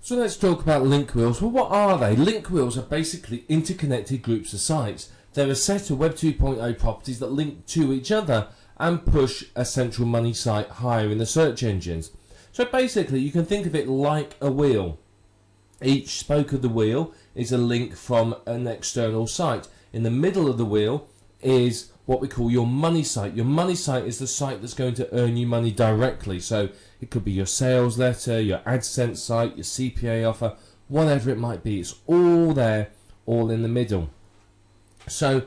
So let's talk about link wheels. Well, what are they? Link wheels are basically interconnected groups of sites. They're a set of Web 2.0 properties that link to each other and push a central money site higher in the search engines. So basically you can think of it like a wheel. Each spoke of the wheel is a link from an external site. In the middle of the wheel is what we call your money site. Your money site is the site that's going to earn you money directly. So it could be your sales letter, your AdSense site, your CPA offer, whatever it might be. It's all there, all in the middle. So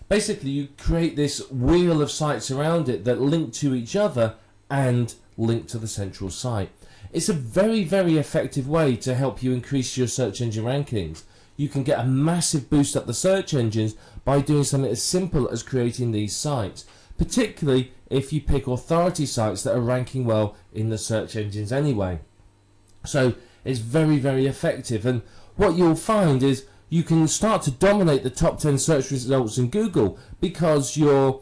basically you create this wheel of sites around it that link to each other and link to the central site. It's a very, very effective way to help you increase your search engine rankings. You can get a massive boost up the search engines by doing something as simple as creating these sites, particularly if you pick authority sites that are ranking well in the search engines anyway. So it's very, very effective, and what you'll find is you can start to dominate the top 10 search results in Google because your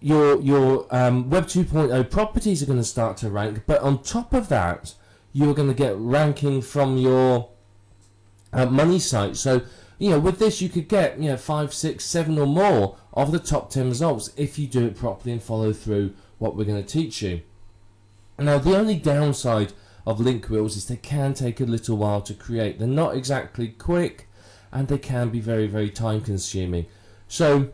Web 2.0 properties are going to start to rank, but on top of that you're going to get ranking from your money site. So with this you could get 5, 6, 7 or more of the top 10 results if you do it properly and follow through what we're going to teach you. Now the only downside of link wheels is they can take a little while to create. They're not exactly quick and they can be very, very time consuming. So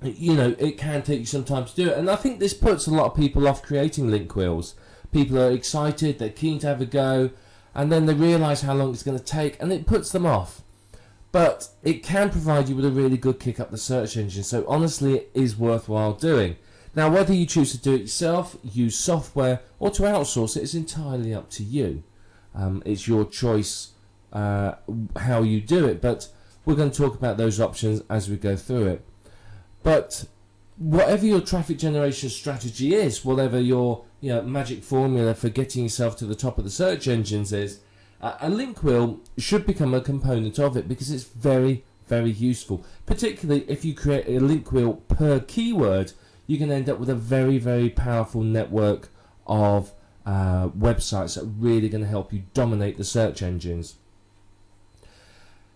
it can take you some time to do it, and I think this puts a lot of people off creating link wheels. People are excited, they're keen to have a go, and then they realise how long it's going to take and it puts them off. But it can provide you with a really good kick up the search engine, so honestly it is worthwhile doing. Now whether you choose to do it yourself, use software, or to outsource it is entirely up to you. It's your choice how you do it, but we're going to talk about those options as we go through it. But whatever your traffic generation strategy is, whatever your magic formula for getting yourself to the top of the search engines is, a link wheel should become a component of it because it's very, very useful. Particularly if you create a link wheel per keyword, you can end up with a very, very powerful network of websites that are really going to help you dominate the search engines.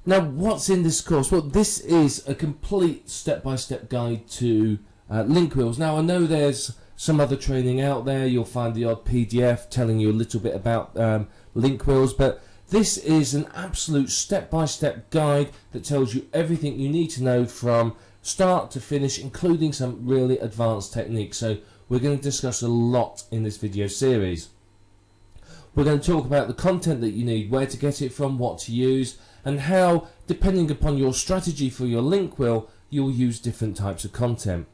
Now, what's in this course? Well, this is a complete step-by-step guide to link wheels. Now, I know there's some other training out there. You'll find the odd PDF telling you a little bit about link wheels, but this is an absolute step-by-step guide that tells you everything you need to know from start to finish, including some really advanced techniques. So we're going to discuss a lot in this video series. We're going to talk about the content that you need, where to get it from, what to use, and how, depending upon your strategy for your link wheel, you'll use different types of content.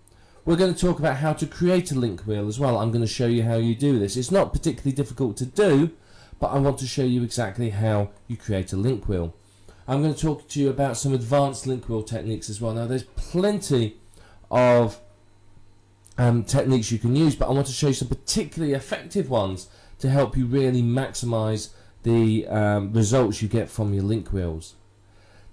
We're going to talk about how to create a link wheel as well. I'm going to show you how you do this. It's not particularly difficult to do, but I want to show you exactly how you create a link wheel. I'm going to talk to you about some advanced link wheel techniques as well. Now there's plenty of techniques you can use, but I want to show you some particularly effective ones to help you really maximize the results you get from your link wheels.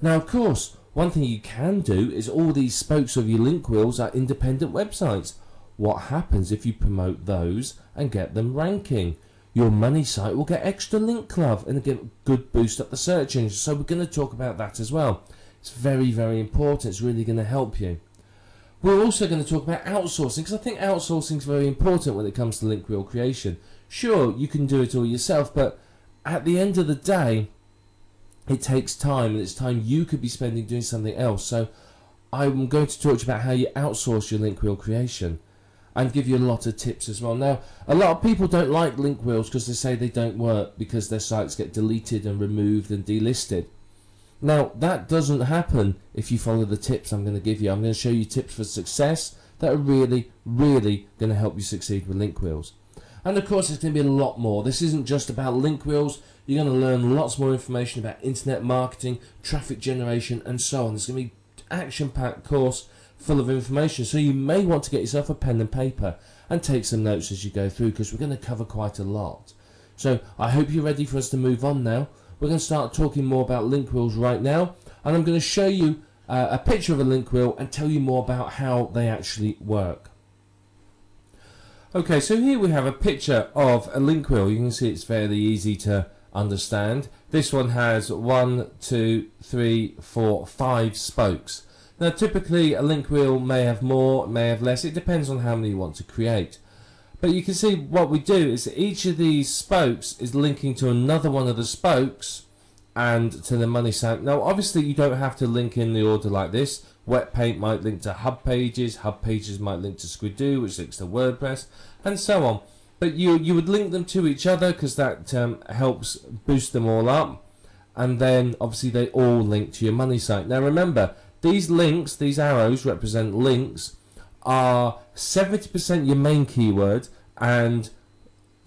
Now of course, one thing you can do is all these spokes of your link wheels are independent websites. What happens if you promote those and get them ranking? Your money site will get extra link love and get a good boost up the search engine. So we're going to talk about that as well. It's very, very important. It's really going to help you. We're also going to talk about outsourcing, because I think outsourcing is very important when it comes to link wheel creation. Sure, you can do it all yourself, but at the end of the day, it takes time, and it's time you could be spending doing something else. So I'm going to talk to you about how you outsource your link wheel creation and give you a lot of tips as well. Now, a lot of people don't like link wheels because they say they don't work because their sites get deleted and removed and delisted. Now, that doesn't happen if you follow the tips I'm going to give you. I'm going to show you tips for success that are really, really going to help you succeed with link wheels. And of course, it's going to be a lot more. This isn't just about link wheels. You're going to learn lots more information about internet marketing, traffic generation, and so on. It's going to be an action-packed course full of information. So you may want to get yourself a pen and paper and take some notes as you go through, because we're going to cover quite a lot. So I hope you're ready for us to move on now. We're going to start talking more about link wheels right now, and I'm going to show you a picture of a link wheel and tell you more about how they actually work. Okay, so here we have a picture of a link wheel. You can see it's fairly easy to understand. This one has 1, 2, 3, 4, 5 spokes. Now typically a link wheel may have more, may have less, it depends on how many you want to create. But you can see what we do is that each of these spokes is linking to another one of the spokes and to the money site. Now obviously you don't have to link in the order like this. Wet Paint might link to Hub Pages might link to Squidoo, which links to WordPress, and so on. But you would link them to each other because that helps boost them all up, and then obviously they all link to your money site. Now remember, these links, these arrows represent links, are 70% your main keyword and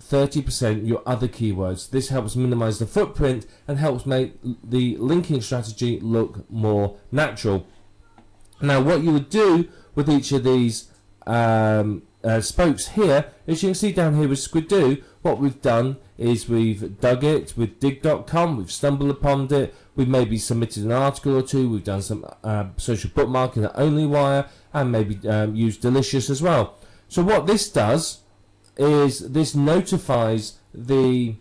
30% your other keywords. This helps minimize the footprint and helps make the linking strategy look more natural. Now what you would do with each of these spokes here, as you can see down here with Squidoo, what we've done is we've dug it with dig.com, we've stumbled upon it, we've maybe submitted an article or two, we've done some social bookmarking at OnlyWire, and maybe used Delicious as well. So what this does is this notifies the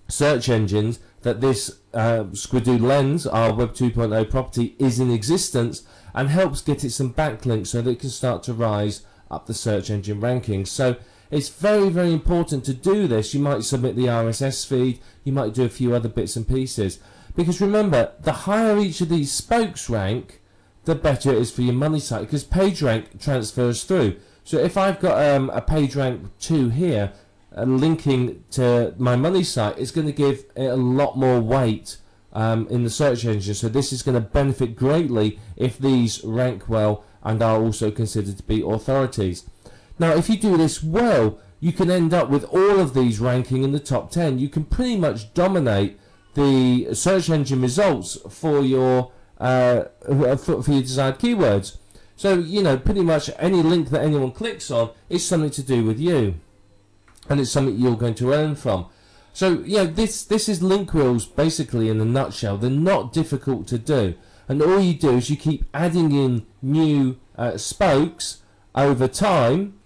search engines that this Squidoo Lens, our Web 2.0 property, is in existence, and helps get it some backlinks so that it can start to rise up the search engine rankings. So it's very, very important to do this. You might submit the RSS feed, you might do a few other bits and pieces, because remember, the higher each of these spokes rank, the better it is for your money site, because PageRank transfers through. So if I've got a PageRank 2 here linking to my money site, it's going to give it a lot more weight in the search engine. So this is going to benefit greatly if these rank well and are also considered to be authorities. Now if you do this well, you can end up with all of these ranking in the top 10. You can pretty much dominate the search engine results for your desired keywords. So you know, pretty much any link that anyone clicks on is something to do with you, and it's something you're going to earn from. So yeah, this is link wheels basically in a nutshell. They're not difficult to do, and all you do is you keep adding in new spokes over time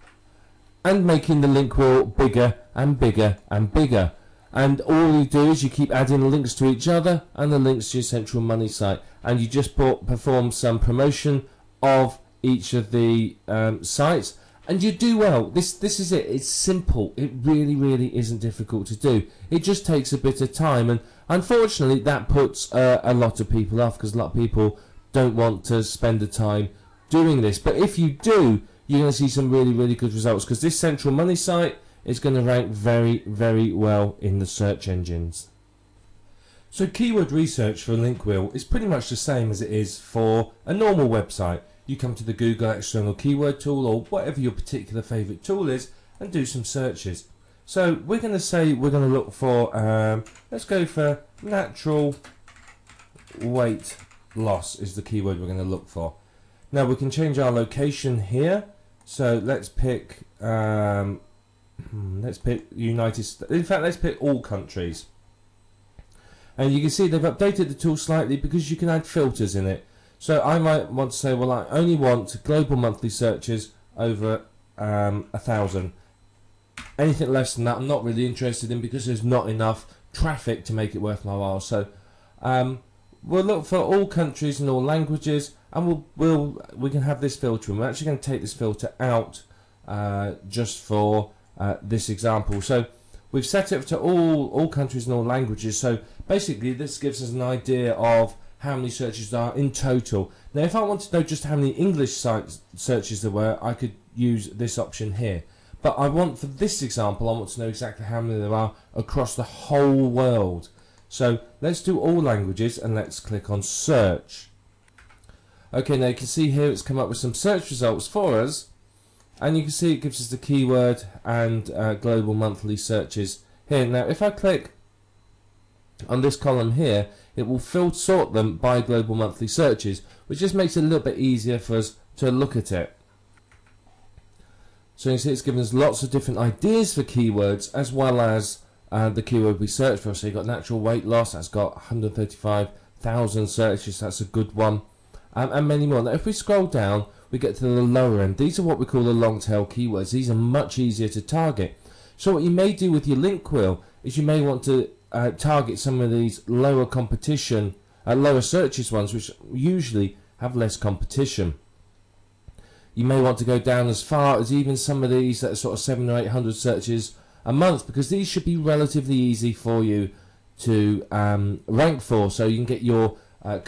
and making the link wheel bigger and bigger and bigger. And all you do is you keep adding links to each other and the links to your central money site, and you just perform some promotion of each of the sites, and you do well. This is it. It's simple. It really, really isn't difficult to do. It just takes a bit of time, and unfortunately that puts a lot of people off, because a lot of people don't want to spend the time doing this. But if you do, you're going to see some really, really good results, because this central money site is going to rank very, very well in the search engines. So keyword research for a link wheel is pretty much the same as it is for a normal website. You come to the Google external keyword tool, or whatever your particular favorite tool is, and do some searches. So we're going to say we're going to look for, let's go for natural weight loss is the keyword we're going to look for. Now we can change our location here. So let's pick United States. In fact, let's pick all countries. And you can see they've updated the tool slightly because you can add filters in it. So I might want to say, well, I only want global monthly searches over 1,000. Anything less than that, I'm not really interested in, because there's not enough traffic to make it worth my while. So we'll look for all countries and all languages, and we can have this filter. And we're actually going to take this filter out just for this example. So we've set it to all countries and all languages. So basically this gives us an idea of how many searches there are in total. Now if I want to know just how many English searches there were, I could use this option here. But I want, for this example, I want to know exactly how many there are across the whole world. So let's do all languages, and let's click on search. Okay, now you can see here it's come up with some search results for us, and you can see it gives us the keyword and global monthly searches here. Now if I click on this column here, it will sort them by global monthly searches, which just makes it a little bit easier for us to look at it. So you can see it's given us lots of different ideas for keywords, as well as the keyword we search for. So you've got natural weight loss, that's got 135,000 searches, that's a good one, and many more. Now if we scroll down, we get to the lower end. These are what we call the long tail keywords. These are much easier to target. So what you may do with your link wheel is you may want to target some of these lower competition, lower searches ones, which usually have less competition. You may want to go down as far as even some of these that are sort of 700 or 800 searches a month, because these should be relatively easy for you to rank for, so you can get your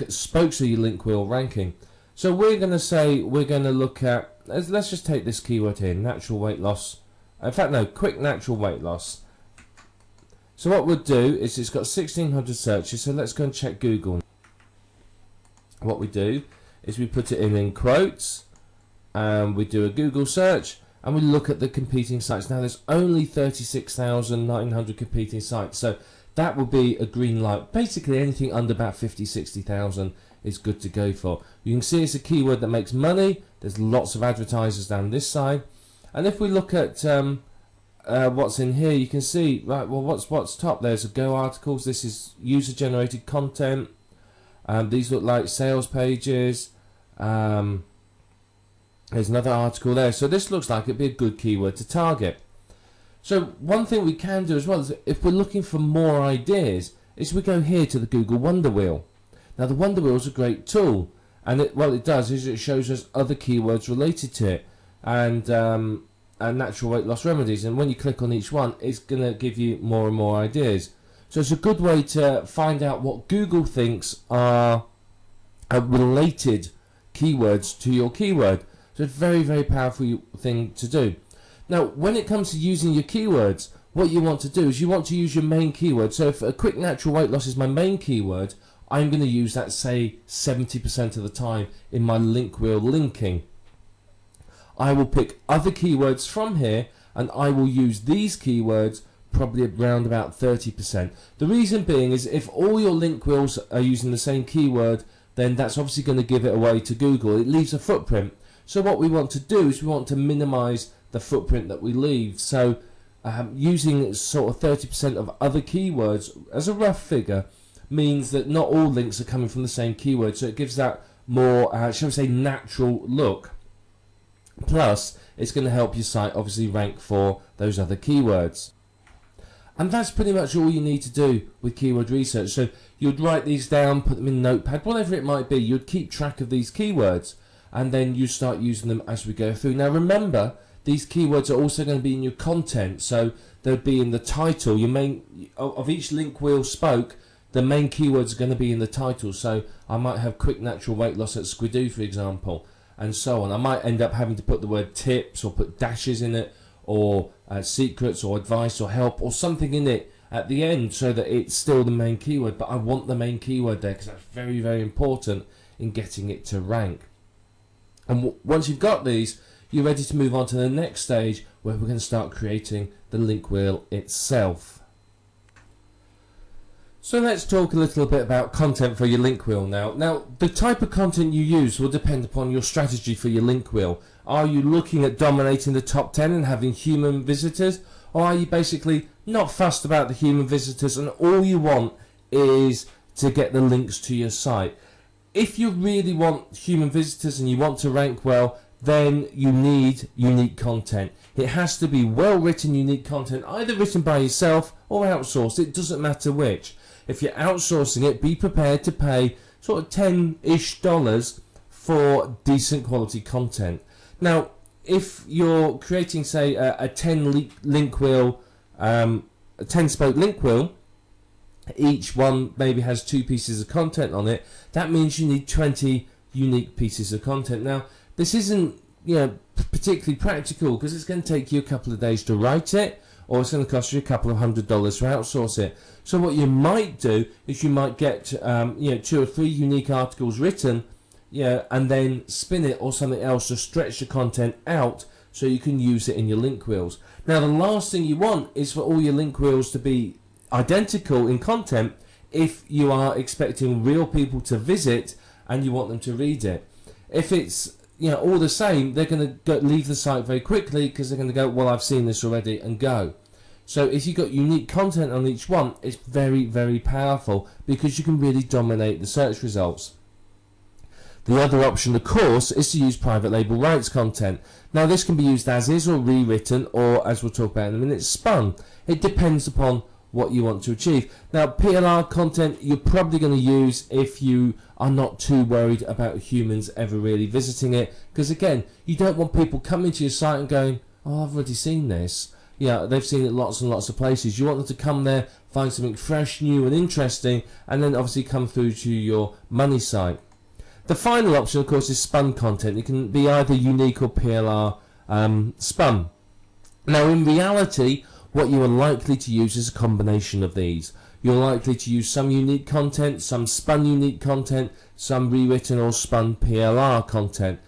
spokes of your link wheel ranking. So we're going to say we're going to look at, let's just take this keyword here, natural weight loss. In fact, no, quick natural weight loss. So what we'll do is it's got 1600 searches, so let's go and check Google. What we do is we put it in quotes, and we do a Google search, and we look at the competing sites. Now there's only 36,900 competing sites, so that will be a green light. Basically anything under about 50-60,000 is good to go for. You can see it's a keyword that makes money. There's lots of advertisers down this side, and if we look at what's in here, you can see, right, well, what's top? There's a Go articles. This is user generated content. These look like sales pages. There's another article there. So this looks like it'd be a good keyword to target. So one thing we can do as well is, if we're looking for more ideas, is we go here to the Google Wonder Wheel. Now the Wonder Wheel is a great tool, and what it does is it shows us other keywords related to it, and natural weight loss remedies, and when you click on each one, it's going to give you more and more ideas. So it's a good way to find out what Google thinks are related keywords to your keyword. So it's a very, very powerful thing to do. Now when it comes to using your keywords, what you want to do is you want to use your main keyword. So if a quick natural weight loss is my main keyword, I'm going to use that, say, 70% of the time in my link wheel linking. I will pick other keywords from here, and I will use these keywords probably around about 30%. The reason being is, if all your link wheels are using the same keyword, then that's obviously going to give it away to Google. It leaves a footprint. So what we want to do is we want to minimize the footprint that we leave. So using sort of 30% of other keywords as a rough figure means that not all links are coming from the same keyword, so it gives that more, shall we say, natural look. Plus, it's going to help your site obviously rank for those other keywords. And that's pretty much all you need to do with keyword research. So you'd write these down, put them in Notepad, whatever it might be. You'd keep track of these keywords, and then you start using them as we go through. Now remember, these keywords are also going to be in your content, so they'll be in the title. Your main of each link wheel spoke, the main keywords are going to be in the title. So I might have quick natural weight loss at Squidoo, for example, and so on. I might end up having to put the word tips or put dashes in it, or secrets or advice or help or something in it at the end, so that it's still the main keyword, but I want the main keyword there because that's very, very important in getting it to rank. And once you've got these, you're ready to move on to the next stage, where we're going to start creating the link wheel itself. So let's talk a little bit about content for your link wheel now. Now, the type of content you use will depend upon your strategy for your link wheel. Are you looking at dominating the top 10 and having human visitors? Or are you basically not fussed about the human visitors and all you want is to get the links to your site? If you really want human visitors and you want to rank well, then you need unique content. It has to be well written, unique content, either written by yourself or outsourced. It doesn't matter which. If you're outsourcing it, be prepared to pay sort of $10-ish for decent quality content. Now, if you're creating, say, a 10 link wheel, a 10 spoke link wheel, each one maybe has 2 pieces of content on it, that means you need 20 unique pieces of content. Now, this isn't, particularly practical, because it's going to take you a couple of days to write it, or it's going to cost you a couple of $100 to outsource it. So what you might do is you might get 2 or 3 unique articles written, and then spin it or something else to stretch the content out so you can use it in your link wheels. Now the last thing you want is for all your link wheels to be identical in content if you are expecting real people to visit and you want them to read it. If it's all the same, they're going to leave the site very quickly because they're going to go, well, I've seen this already, and go. So if you've got unique content on each one, it's very, very powerful because you can really dominate the search results. The other option, of course, is to use private label rights content. Now this can be used as is or rewritten, or, as we'll talk about in a minute, spun. It depends upon what you want to achieve. Now, PLR content you're probably going to use if you are not too worried about humans ever really visiting it, because again, you don't want people coming to your site and going, oh, I've already seen this. Yeah, they've seen it lots and lots of places. You want them to come there, find something fresh, new and interesting, and then obviously come through to your money site. The final option, of course, is spun content. It can be either unique or PLR spun. Now, in reality, what you are likely to use is a combination of these. You're likely to use some unique content, some spun unique content, some rewritten or spun PLR content.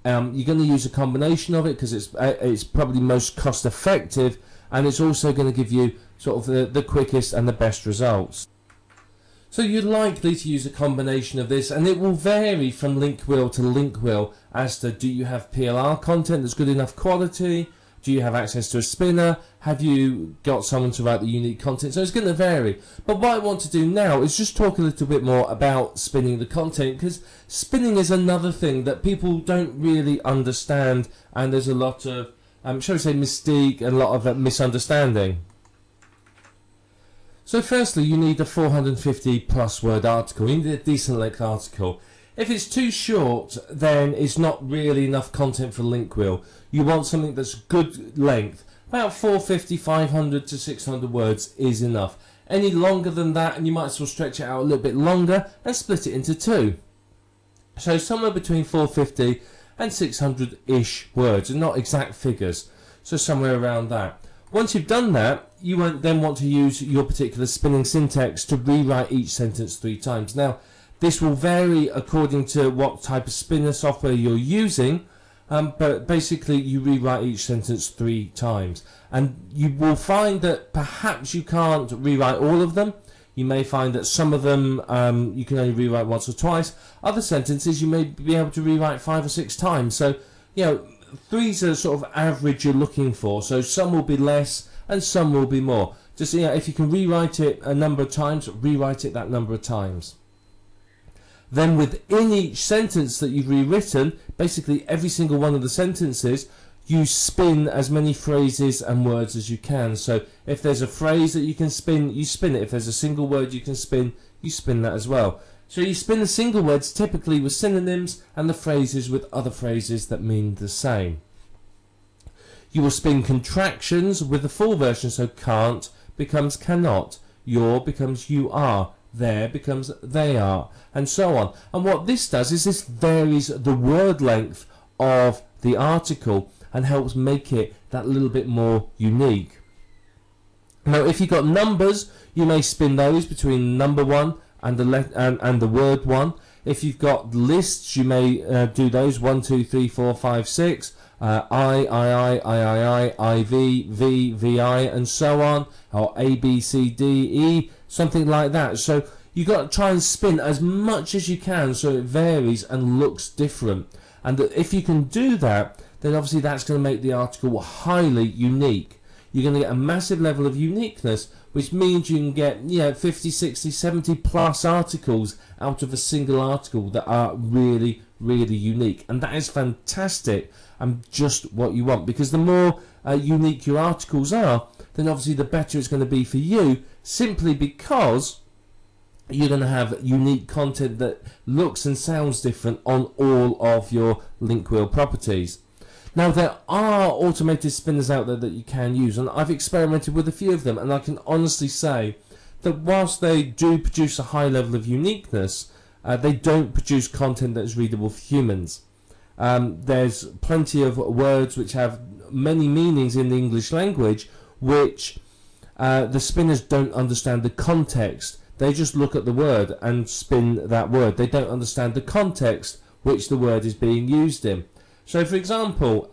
You're going to use a combination of it because it's probably most cost effective, and it's also going to give you sort of the quickest and the best results. So you're likely to use a combination of this, and it will vary from link wheel to link wheel as to, do you have PLR content that's good enough quality? Do you have access to a spinner? Have you got someone to write the unique content? So it's going to vary. But what I want to do now is just talk a little bit more about spinning the content, because spinning is another thing that people don't really understand, and there's a lot of, shall we say, mystique and a lot of misunderstanding. So firstly, you need a 450 plus word article. You need a decent length article. If it's too short, then it's not really enough content for link wheel. You want something that's good length. About 450, 500 to 600 words is enough. Any longer than that, and you might as well stretch it out a little bit longer and split it into two. So somewhere between 450 and 600-ish words, and not exact figures. So somewhere around that. Once you've done that, you won't then want to use your particular spinning syntax to rewrite each sentence 3 times. Now, this will vary according to what type of spinner software you're using, but basically you rewrite each sentence 3 times. And you will find that perhaps you can't rewrite all of them. You may find that some of them you can only rewrite once or twice. Other sentences you may be able to rewrite 5 or 6 times. So, you know, 3's are sort of average you're looking for. So some will be less and some will be more. Just, you know, if you can rewrite it a number of times, rewrite it that number of times. Then within each sentence that you've rewritten, basically every single one of the sentences, you spin as many phrases and words as you can. So if there's a phrase that you can spin, you spin it. If there's a single word you can spin, you spin that as well. So you spin the single words typically with synonyms and the phrases with other phrases that mean the same. You will spin contractions with the full version, so can't becomes cannot, your becomes you are, there becomes they are, and so on. And what this does is this varies the word length of the article and helps make it that little bit more unique. Now, if you've got numbers, you may spin those between number 1 and the word 1. If you've got lists, you may do those 1, 2, 3, 4, 5, 6. I, IV, V, VI, and so on, or A, B, C, D, E, something like that. So you've got to try and spin as much as you can so it varies and looks different. And if you can do that, then obviously that's going to make the article highly unique. You're going to get a massive level of uniqueness, which means you can get 50, 60, 70 plus articles out of a single article that are really, really unique. And that is fantastic and just what you want, because the more unique your articles are, then obviously the better it's going to be for you, simply because you're going to have unique content that looks and sounds different on all of your link wheel properties. Now, there are automated spinners out there that you can use, and I've experimented with a few of them, and I can honestly say that whilst they do produce a high level of uniqueness, they don't produce content that is readable for humans. There's plenty of words which have many meanings in the English language, which the spinners don't understand the context. They just look at the word and spin that word. They don't understand the context which the word is being used in. So, for example,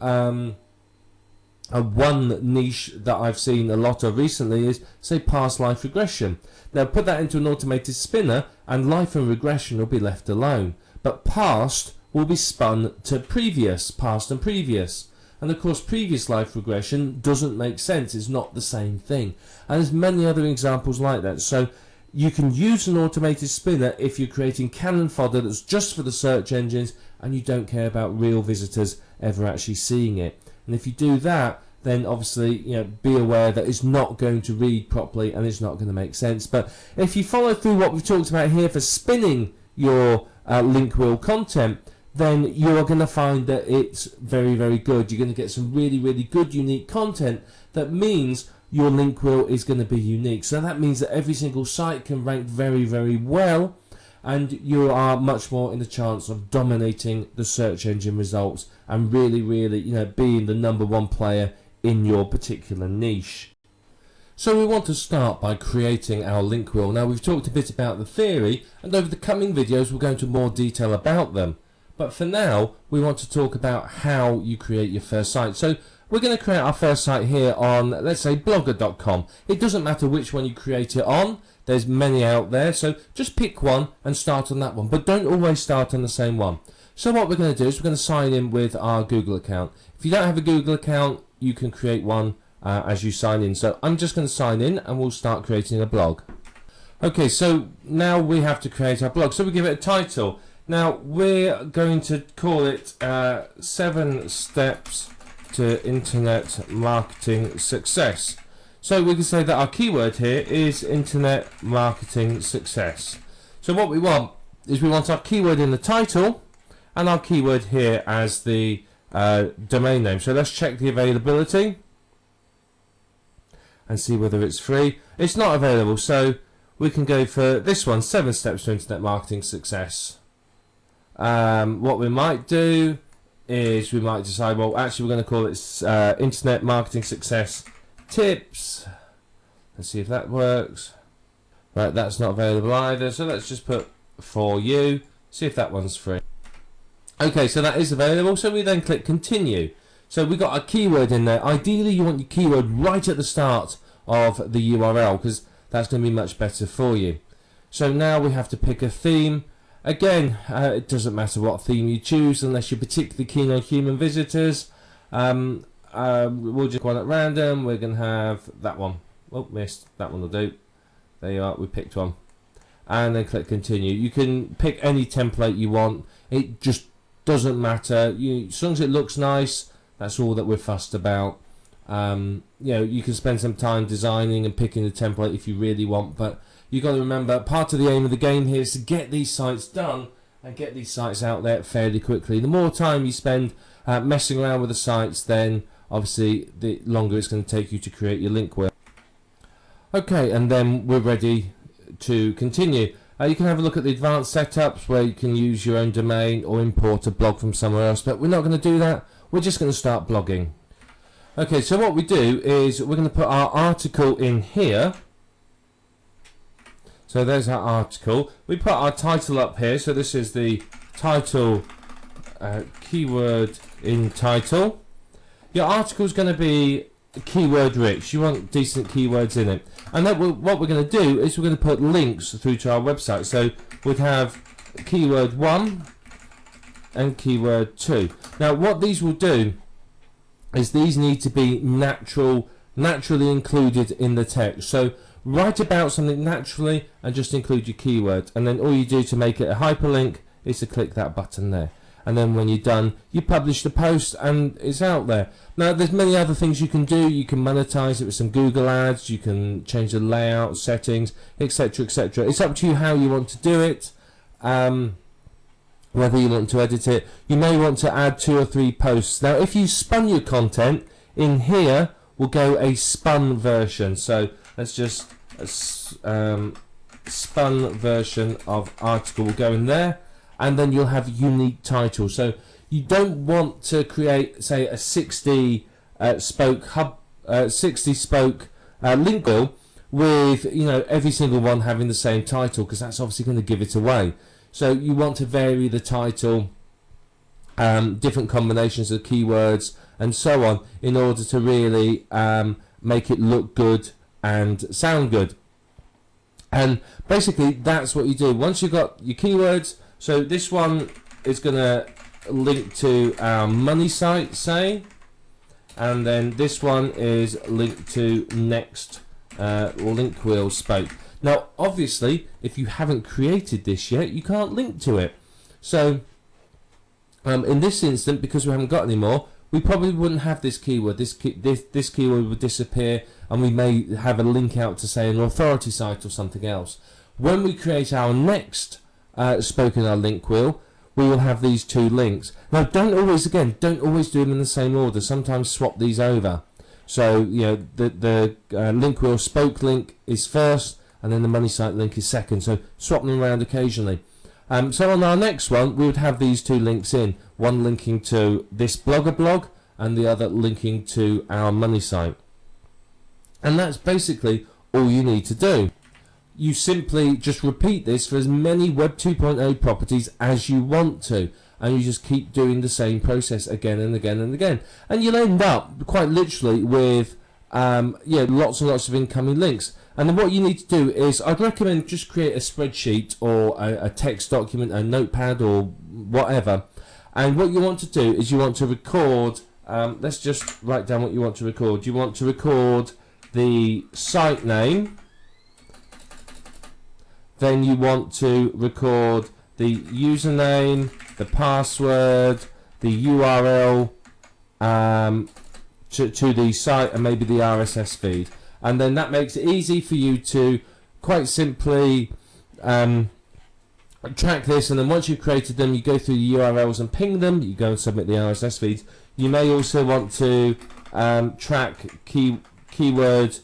one niche that I've seen a lot of recently is, say, past life regression. Now, put that into an automated spinner, and life and regression will be left alone. But past will be spun to previous, past and previous. And, of course, previous life regression doesn't make sense. It's not the same thing. And there's many other examples like that. So you can use an automated spinner if you're creating cannon fodder that's just for the search engines and you don't care about real visitors ever actually seeing it. And if you do that, then obviously be aware that it's not going to read properly and it's not going to make sense. But if you follow through what we've talked about here for spinning your link wheel content, then you are going to find that it's very, very good. You're going to get some really, really good unique content. That means your link wheel is going to be unique. So that means that every single site can rank very, very well, and you are much more in the chance of dominating the search engine results and really, really being the #1 player in your particular niche. So we want to start by creating our link wheel. Now, we've talked a bit about the theory, and over the coming videos we'll go into more detail about them. But for now, we want to talk about how you create your first site. So we're going to create our first site here on, let's say, blogger.com. It doesn't matter which one you create it on. There's many out there, so just pick one and start on that one. But don't always start on the same one. So what we're going to do is we're going to sign in with our Google account. If you don't have a Google account, you can create one as you sign in. So I'm just going to sign in and we'll start creating a blog. Okay, so now we have to create our blog. So we give it a title. Now we're going to call it 7 Steps to Internet Marketing Success. So we can say that our keyword here is Internet Marketing Success. So what we want is we want our keyword in the title and our keyword here as the domain name. So let's check the availability and see whether it's free. It's not available, so we can go for this one, 7 Steps to Internet Marketing Success. What we might do is we might decide, well, actually we're going to call it Internet Marketing Success Tips. Let's see if that works. Right, that's not available either, so let's just put for you, see if that one's free. Okay, so that is available, so we then click continue. So we got a keyword in there. Ideally you want your keyword right at the start of the URL, because that's going to be much better for you. So now we have to pick a theme. Again, it doesn't matter what theme you choose unless you're particularly keen on human visitors. We'll just go one at random. We're going to have that one. Oh, missed. That one will do. There you are. We picked one. And then click continue. You can pick any template you want. It just doesn't matter. As long as it looks nice, that's all that we're fussed about. You can spend some time designing and picking the template if you really want, but you've got to remember, part of the aim of the game here is to get these sites done and get these sites out there fairly quickly. The more time you spend messing around with the sites, then obviously the longer it's going to take you to create your link wheel. Okay, and then we're ready to continue. You can have a look at the advanced setups where you can use your own domain or import a blog from somewhere else, but we're not going to do that. We're just going to start blogging. Okay, so what we do is we're going to put our article in here. So there's our article. We put our title up here. So this is the title, keyword in title. Your article is going to be keyword rich. You want decent keywords in it. And then what we're going to do is we're going to put links through to our website. So we'd have keyword 1 and keyword 2. Now what these will do is these need to be naturally included in the text. So write about something naturally and just include your keyword, and then all you do to make it a hyperlink is to click that button there, and then when you're done you publish the post and it's out there. Now there's many other things you can do. You can monetize it with some Google ads, you can change the layout settings, etc, etc. It's up to you how you want to do it, whether you want to edit it. You may want to add 2 or 3 posts. Now if you spun your content, in here will go a spun version. So let's just spun version of article will go in there, and then you'll have unique titles. So you don't want to create, say, a 60 spoke link wheel with every single one having the same title, because that's obviously going to give it away. So you want to vary the title, different combinations of keywords and so on, in order to really make it look good and sound good. And basically that's what you do once you've got your keywords. So this one is going to link to our money site, say, and then this one is linked to next link wheel spoke. Now obviously if you haven't created this yet, you can't link to it. So in this instant, because we haven't got any more, we probably wouldn't have this keyword. This keyword would disappear, and we may have a link out to, say, an authority site or something else. When we create our next spoke in our link wheel, we will have these two links. Now, don't always do them in the same order. Sometimes swap these over. So, the link wheel spoke link is first, and then the money site link is second. So swap them around occasionally. So on our next one, we would have these two links in, one linking to this Blogger blog and the other linking to our money site. And that's basically all you need to do. You simply just repeat this for as many Web 2.0 properties as you want to, and you just keep doing the same process again and again and again. And you'll end up quite literally with lots and lots of incoming links. And then what you need to do is, I'd recommend just create a spreadsheet or a text document, a notepad or whatever. And what you want to do is you want to record, let's just write down what you want to record. You want to record the site name. Then you want to record the username, the password, the URL to the site, and maybe the RSS feed. And then that makes it easy for you to quite simply track this. And then once you've created them, you go through the URLs and ping them. You go and submit the RSS feeds. You may also want to track keyword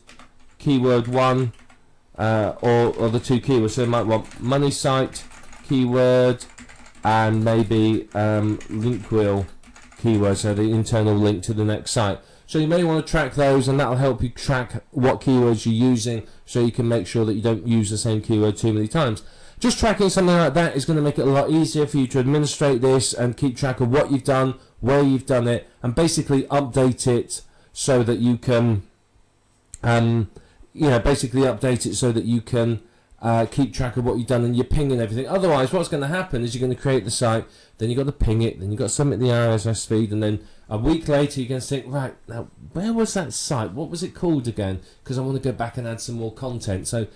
1 or the two keywords. So you might want money site keyword and maybe link wheel keyword, so the internal link to the next site. So you may want to track those, and that will help you track what keywords you're using, so you can make sure that you don't use the same keyword too many times. Just tracking something like that is going to make it a lot easier for you to administrate this and keep track of what you've done, where you've done it, and basically update it so that you can keep track of what you've done and your ping and everything. Otherwise, what's going to happen is you're going to create the site, then you've got to ping it, then you've got to submit the RSS feed, and then a week later you're going to think, right, now where was that site? What was it called again? Because I want to go back and add some more content. So,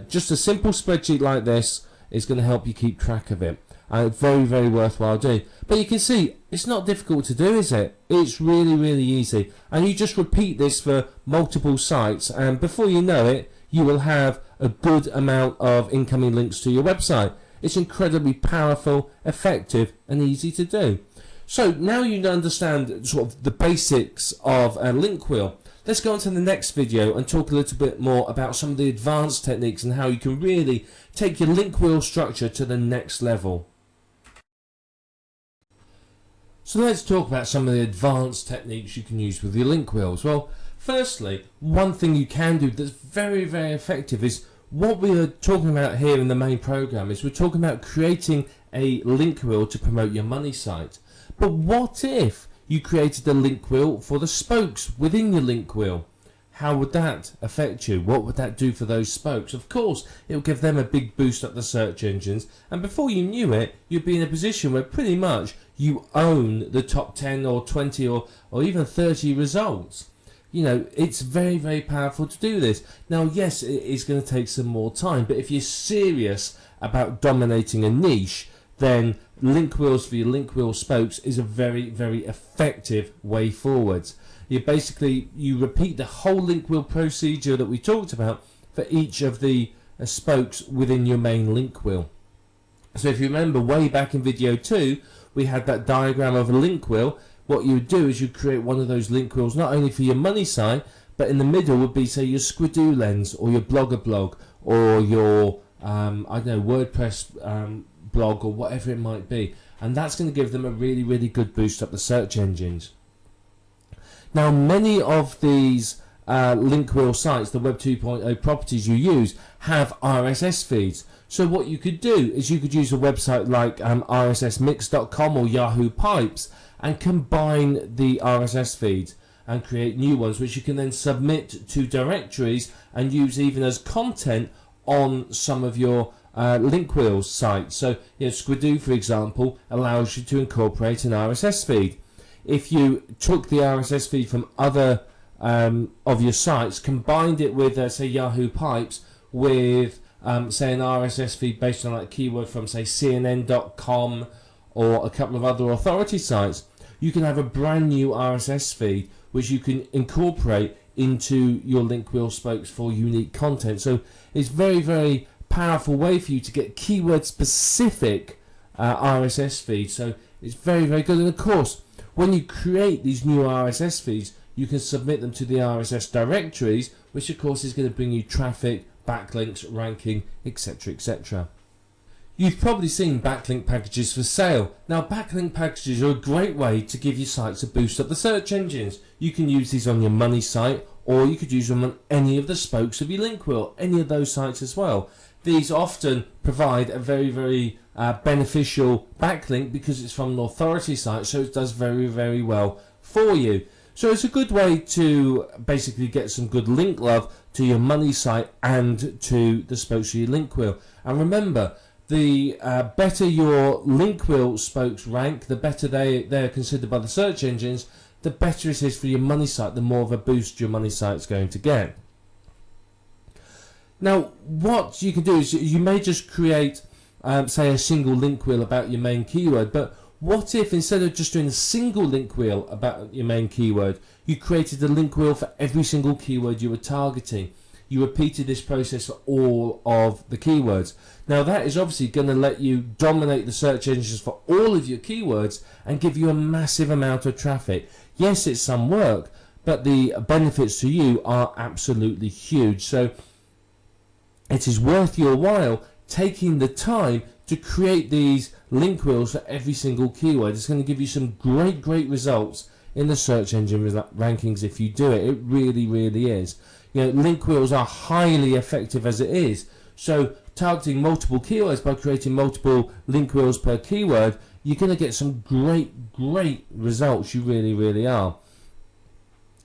just a simple spreadsheet like this is going to help you keep track of it. Very, very worthwhile doing. But you can see, it's not difficult to do, is it? It's really, really easy. And you just repeat this for multiple sites, and before you know it, you will have a good amount of incoming links to your website. It's incredibly powerful, effective, and easy to do. So now you understand sort of the basics of a link wheel. Let's go on to the next video and talk a little bit more about some of the advanced techniques and how you can really take your link wheel structure to the next level. So let's talk about some of the advanced techniques you can use with your link wheels. Well, firstly, one thing you can do that's very, very effective is what we are talking about here in the main program. Is we're talking about creating a link wheel to promote your money site. But what if you created a link wheel for the spokes within your link wheel? How would that affect you? What would that do for those spokes? Of course, it will give them a big boost up the search engines, and before you knew it, you'd be in a position where pretty much you own the top 10 or 20 or even 30 results. It's very, very powerful to do this. Now, yes, it is going to take some more time, but if you're serious about dominating a niche, then link wheels for your link wheel spokes is a very, very effective way forwards. You repeat the whole link wheel procedure that we talked about for each of the spokes within your main link wheel. So if you remember way back in video 2, we had that diagram of a link wheel. What you would do is you'd create one of those link wheels not only for your money site, but in the middle would be, say, your Squidoo Lens or your Blogger blog or your WordPress blog or whatever it might be, and that's going to give them a really, really good boost up the search engines. Now, many of these link wheel sites, the Web 2.0 properties you use, have RSS feeds. So what you could do is you could use a website like rssmix.com or Yahoo Pipes and combine the RSS feeds and create new ones, which you can then submit to directories and use even as content on some of your link wheel sites. So, Squidoo, for example, allows you to incorporate an RSS feed. If you took the RSS feed from other of your sites, combined it with, say, Yahoo Pipes, with, say, an RSS feed based on like keyword from, say, CNN.com or a couple of other authority sites, you can have a brand new RSS feed which you can incorporate into your link wheel spokes for unique content. So it's very, very powerful way for you to get keyword specific RSS feeds. So it's very, very good. And of course, when you create these new RSS feeds, you can submit them to the RSS directories, which of course is going to bring you traffic, backlinks, ranking, etc., etc. You've probably seen backlink packages for sale. Now, backlink packages are a great way to give your sites a boost up the search engines. You can use these on your money site, or you could use them on any of the spokes of your link wheel, any of those sites as well. These often provide a very, very beneficial backlink because it's from an authority site, so it does very, very well for you. So it's a good way to basically get some good link love to your money site and to the spokes of your link wheel. And remember, the better your link wheel spokes rank, the better they're considered by the search engines, the better it is for your money site, the more of a boost your money site's going to get. Now, what you can do is you may just create, say, a single link wheel about your main keyword, but what if instead of just doing a single link wheel about your main keyword, you created a link wheel for every single keyword you were targeting? You repeated this process for all of the keywords. Now that is obviously going to let you dominate the search engines for all of your keywords and give you a massive amount of traffic. Yes, it's some work, but the benefits to you are absolutely huge. So it is worth your while taking the time to create these link wheels for every single keyword. It's going to give you some great results in the search engine rankings if you do it. It really, really is. You know, link wheels are highly effective as it is. So targeting multiple keywords by creating multiple link wheels per keyword, you're going to get some great results. You really, really are.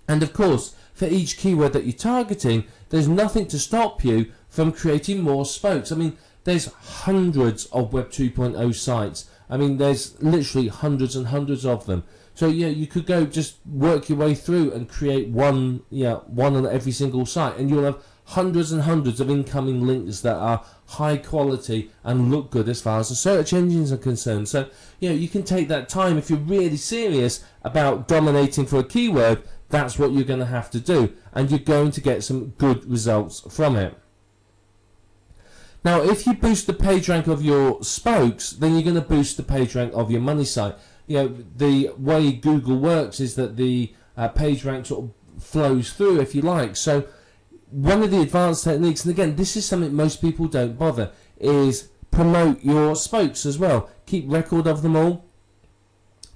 And of course, for each keyword that you're targeting, there's nothing to stop you from creating more spokes. I mean, there's hundreds of Web 2.0 sites. I mean, there's literally hundreds and hundreds of them. So yeah, you could go just work your way through and create one on every single site, and you'll have hundreds and hundreds of incoming links that are high quality and look good as far as the search engines are concerned. So you can take that time if you're really serious about dominating for a keyword. That's what you're going to have to do, and you're going to get some good results from it. Now, if you boost the page rank of your spokes, then you're going to boost the page rank of your money site. The way Google works is that the page rank sort of flows through, if you like. So one of the advanced techniques, and again, this is something most people don't bother, is promote your spokes as well. Keep record of them all,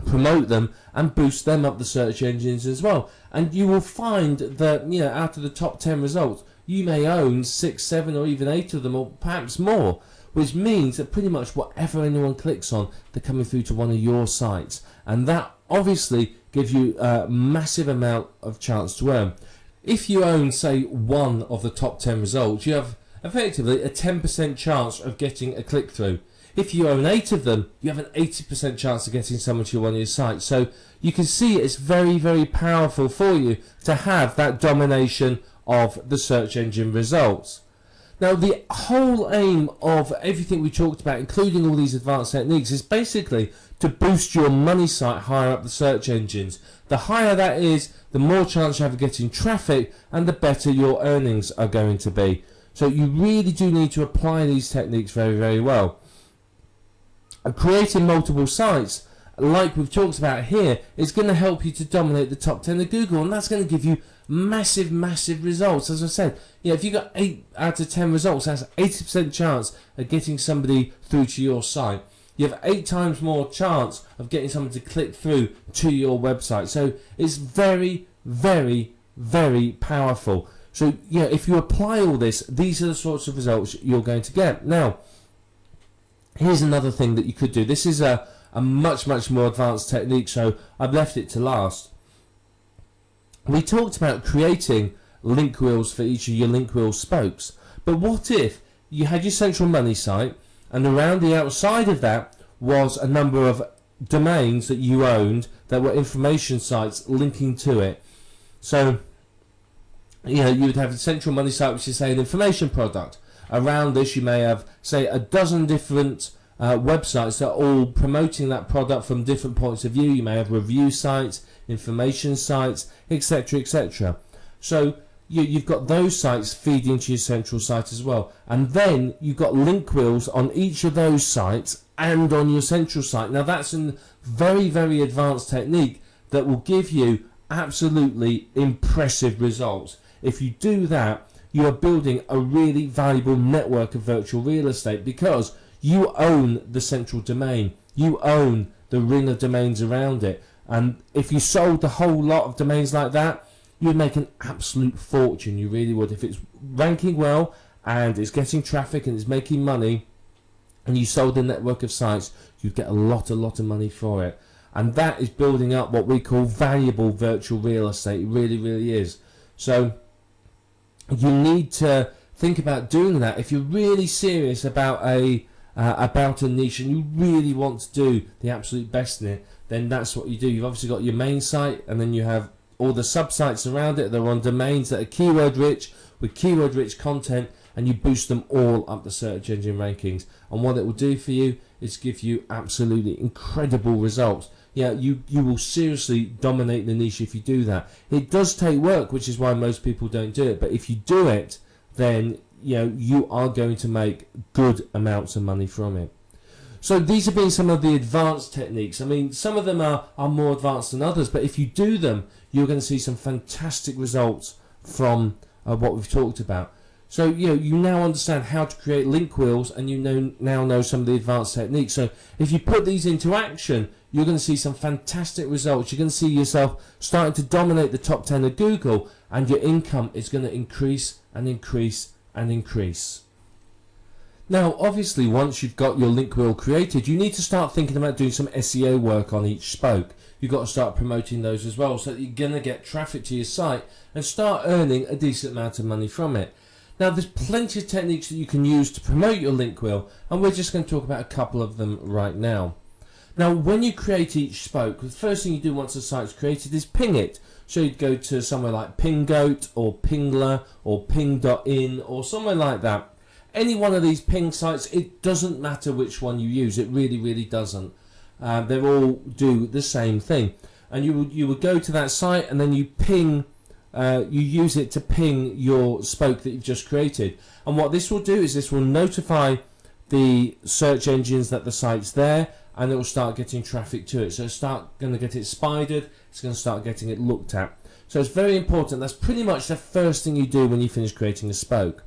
promote them, and boost them up the search engines as well. And you will find that out of the top 10 results, you may own 6, 7, or even 8 of them, or perhaps more, which means that pretty much whatever anyone clicks on, they're coming through to one of your sites. And that obviously gives you a massive amount of chance to earn. If you own, say, 1 of the top 10 results, you have effectively a 10% chance of getting a click-through. If you own 8 of them, you have an 80% chance of getting someone to one of your sites. So you can see it's very, very powerful for you to have that domination of the search engine results. Now, the whole aim of everything we talked about, including all these advanced techniques, is basically to boost your money site higher up the search engines. The higher that is, the more chance you have of getting traffic, and the better your earnings are going to be. So you really do need to apply these techniques very, very well. And creating multiple sites, like we've talked about here, is going to help you to dominate the top 10 of Google, and that's going to give you massive results. As I said, if you got 8 out of 10 results, that's 80% chance of getting somebody through to your site. You have 8 times more chance of getting someone to click through to your website. So it's very powerful. So if you apply all this, these are the sorts of results you're going to get. Now, here's another thing that you could do. This is a much more advanced technique, so I've left it to last. We talked about creating link wheels for each of your link wheel spokes, but what if you had your central money site, and around the outside of that was a number of domains that you owned that were information sites linking to it? So you would have a central money site, which is, say, an information product. Around this you may have, say, a dozen different websites that are all promoting that product from different points of view. You may have review sites, information sites, etc., etc. So you've got those sites feeding into your central site as well, and then you've got link wheels on each of those sites and on your central site. Now that's a very, very advanced technique that will give you absolutely impressive results. If you do that, you are building a really valuable network of virtual real estate, because you own the central domain, you own the ring of domains around it. And if you sold the whole lot of domains like that, you'd make an absolute fortune. You really would. If it's ranking well and it's getting traffic and it's making money, and you sold a network of sites, you'd get a lot of money for it. And that is building up what we call valuable virtual real estate. It really, really is. So you need to think about doing that. If you're really serious about a niche and you really want to do the absolute best in it, then that's what you do. You've obviously got your main site, and then you have all the sub-sites around it. They're on domains that are keyword rich, with keyword rich content, and you boost them all up the search engine rankings. And what it will do for you is give you absolutely incredible results. Yeah, you will seriously dominate the niche if you do that. It does take work, which is why most people don't do it, but if you do it, then you are going to make good amounts of money from it. So these have been some of the advanced techniques. I mean, some of them are more advanced than others, but if you do them, you're going to see some fantastic results from what we've talked about. So you now understand how to create link wheels, and you now know some of the advanced techniques. So if you put these into action, you're going to see some fantastic results. You're going to see yourself starting to dominate the top 10 of Google, and your income is going to increase and increase and increase. Now, obviously, once you've got your link wheel created, you need to start thinking about doing some SEO work on each spoke. You've got to start promoting those as well, so that you're going to get traffic to your site and start earning a decent amount of money from it. Now, there's plenty of techniques that you can use to promote your link wheel, and we're just going to talk about a couple of them right now. Now, when you create each spoke, the first thing you do once the site's created is ping it. So you'd go to somewhere like Pingoat or Pingler or Ping.in or somewhere like that. Any one of these ping sites, it doesn't matter which one you use. It really, really doesn't. They all do the same thing. And you would go to that site, and then you ping. You use it to ping your spoke that you've just created. And what this will do is this will notify the search engines that the site's there, and it will start getting traffic to it. So it's going to get it spidered. It's going to start getting it looked at. So it's very important. That's pretty much the first thing you do when you finish creating a spoke.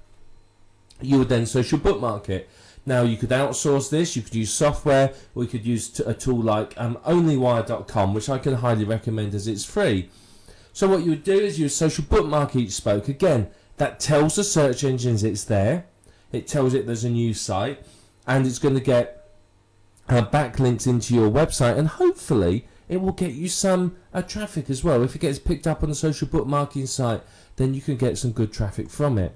You would then social bookmark it. Now, you could outsource this. You could use software, or you could use a tool like onlywire.com, which I can highly recommend as it's free. So what you would do is you would social bookmark each spoke. Again, that tells the search engines it's there. It tells it there's a new site, and it's going to get backlinks into your website, and hopefully it will get you some traffic as well. If it gets picked up on the social bookmarking site, then you can get some good traffic from it.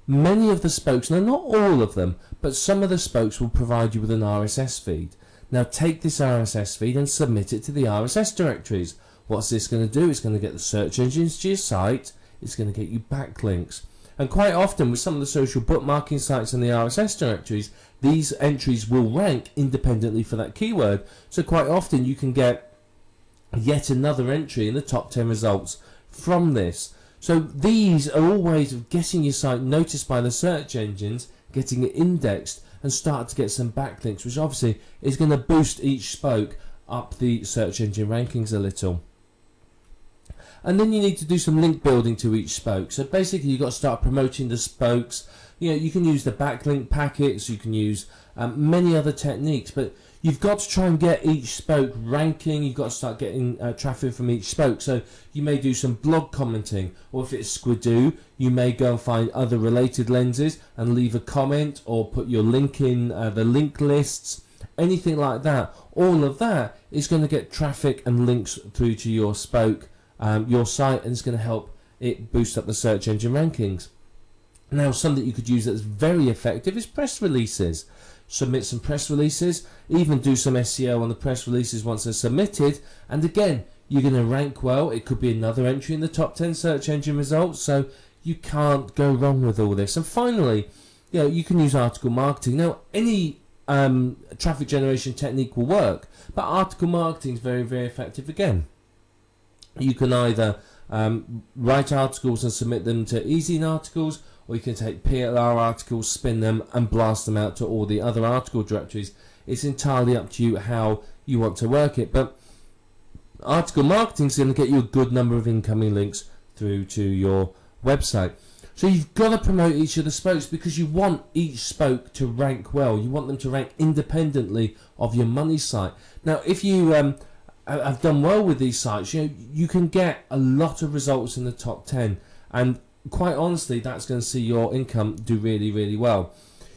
Many of the spokes, now not all of them, but some of the spokes will provide you with an RSS feed. Now take this RSS feed and submit it to the RSS directories. What's this going to do? It's going to get the search engines to your site. It's going to get you backlinks. And quite often with some of the social bookmarking sites and the RSS directories, these entries will rank independently for that keyword. So quite often you can get yet another entry in the top 10 results from this. So these are all ways of getting your site noticed by the search engines, getting it indexed, and start to get some backlinks, which obviously is going to boost each spoke up the search engine rankings a little. And then you need to do some link building to each spoke. So basically you've got to start promoting the spokes. You can use the backlink packets, you can use many other techniques, but you've got to try and get each spoke ranking. You've got to start getting traffic from each spoke. So you may do some blog commenting, or if it's Squidoo, you may go and find other related lenses and leave a comment, or put your link in the link lists, anything like that. All of that is going to get traffic and links through to your spoke, your site, and it's going to help it boost up the search engine rankings. Now, something you could use that's very effective is press releases. Submit some press releases, even do some SEO on the press releases once they're submitted, and again, you're going to rank well. It could be another entry in the top 10 search engine results, so you can't go wrong with all this. And finally, you can use article marketing. Now, any traffic generation technique will work. But article marketing is very, very effective again. You can either write articles and submit them to Ezine articles, or you can take PLR articles, spin them, and blast them out to all the other article directories. It's entirely up to you how you want to work it. But article marketing is going to get you a good number of incoming links through to your website. So you've got to promote each of the spokes, because you want each spoke to rank well. You want them to rank independently of your money site. Now, if you have done well with these sites, you can get a lot of results in the top 10, and quite honestly, that's going to see your income do really, really well.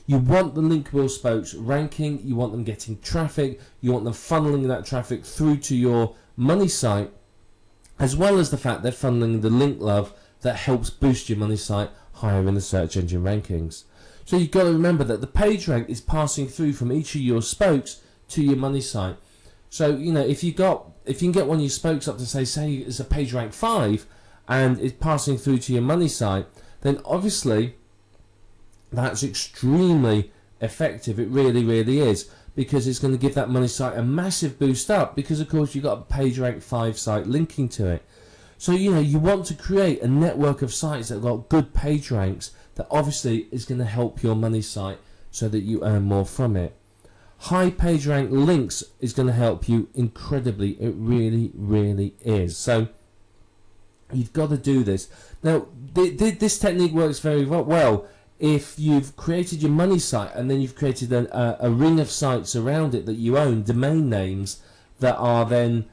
You want the link wheel spokes ranking, you want them getting traffic, you want them funneling that traffic through to your money site, as well as the fact they're funneling the link love that helps boost your money site higher in the search engine rankings. So you've got to remember that the page rank is passing through from each of your spokes to your money site. So if you can get one of your spokes up to say it's a page rank 5 and it's passing through to your money site, then obviously that's extremely effective. It really, really is, because it's going to give that money site a massive boost up, because of course you've got a page rank 5 site linking to it. So you want to create a network of sites that have got good page ranks that obviously is going to help your money site so that you earn more from it. High page rank links is going to help you incredibly. It really, really is. So you've got to do this. Now, this technique works very well if you've created your money site and then you've created a ring of sites around it that you own, domain names that are then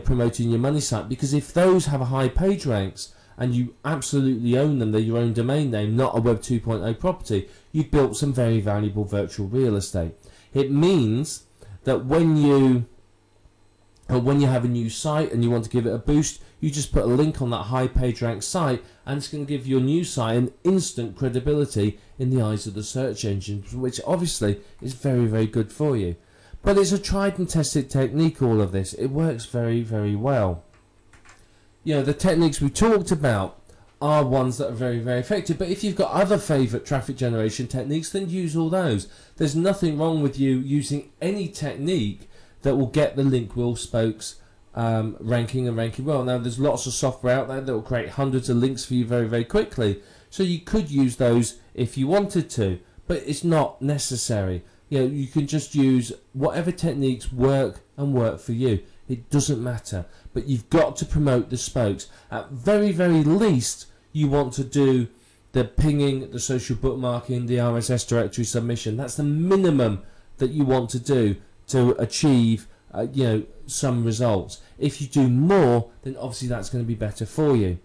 promoting your money site. Because if those have a high page ranks and you absolutely own them, they're your own domain name, not a Web 2.0 property, you've built some very valuable virtual real estate. It means that when you have a new site and you want to give it a boost, you just put a link on that high page rank site, and it's going to give your new site an instant credibility in the eyes of the search engines, which obviously is very, very good for you. But it's a tried and tested technique, all of this. It works very, very well. The techniques we talked about are ones that are very, very effective. But if you've got other favourite traffic generation techniques, then use all those. There's nothing wrong with you using any technique that will get the link wheel spokes ranking well. Now, there's lots of software out there that will create hundreds of links for you very, very quickly. So you could use those if you wanted to, but it's not necessary. You can just use whatever techniques work for you. It doesn't matter. But you've got to promote the spokes. At very, very least, you want to do the pinging, the social bookmarking, the RSS directory submission. That's the minimum that you want to do to achieve some results. If you do more, then obviously that's going to be better for you.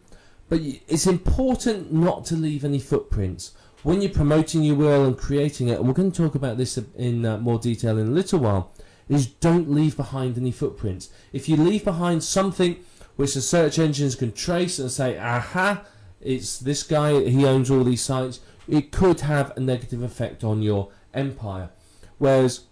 But it's important not to leave any footprints. When you're promoting your wheel and creating it, and we're going to talk about this in more detail in a little while, is don't leave behind any footprints. If you leave behind something which the search engines can trace and say, aha, it's this guy, he owns all these sites, it could have a negative effect on your empire. Whereas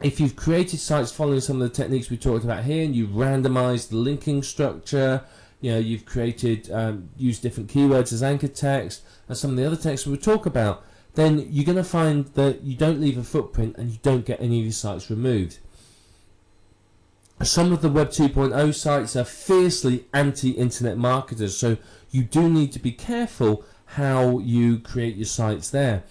if you've created sites following some of the techniques we talked about here, and you've randomized the linking structure, you've created, used different keywords as anchor text, and some of the other texts we'll talk about, then you're going to find that you don't leave a footprint and you don't get any of your sites removed. Some of the Web 2.0 sites are fiercely anti-internet marketers, so you do need to be careful how you create your sites there.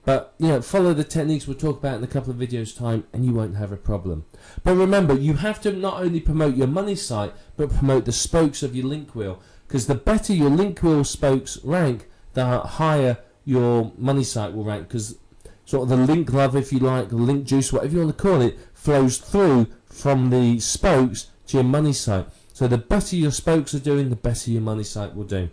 But follow the techniques we'll talk about in a couple of videos time and you won't have a problem. But remember, you have to not only promote your money site, but promote the spokes of your link wheel, because the better your link wheel spokes rank, the higher your money site will rank, because sort of the link love, if you like, the link juice, whatever you want to call it, flows through from the spokes to your money site. So the better your spokes are doing, the better your money site will do.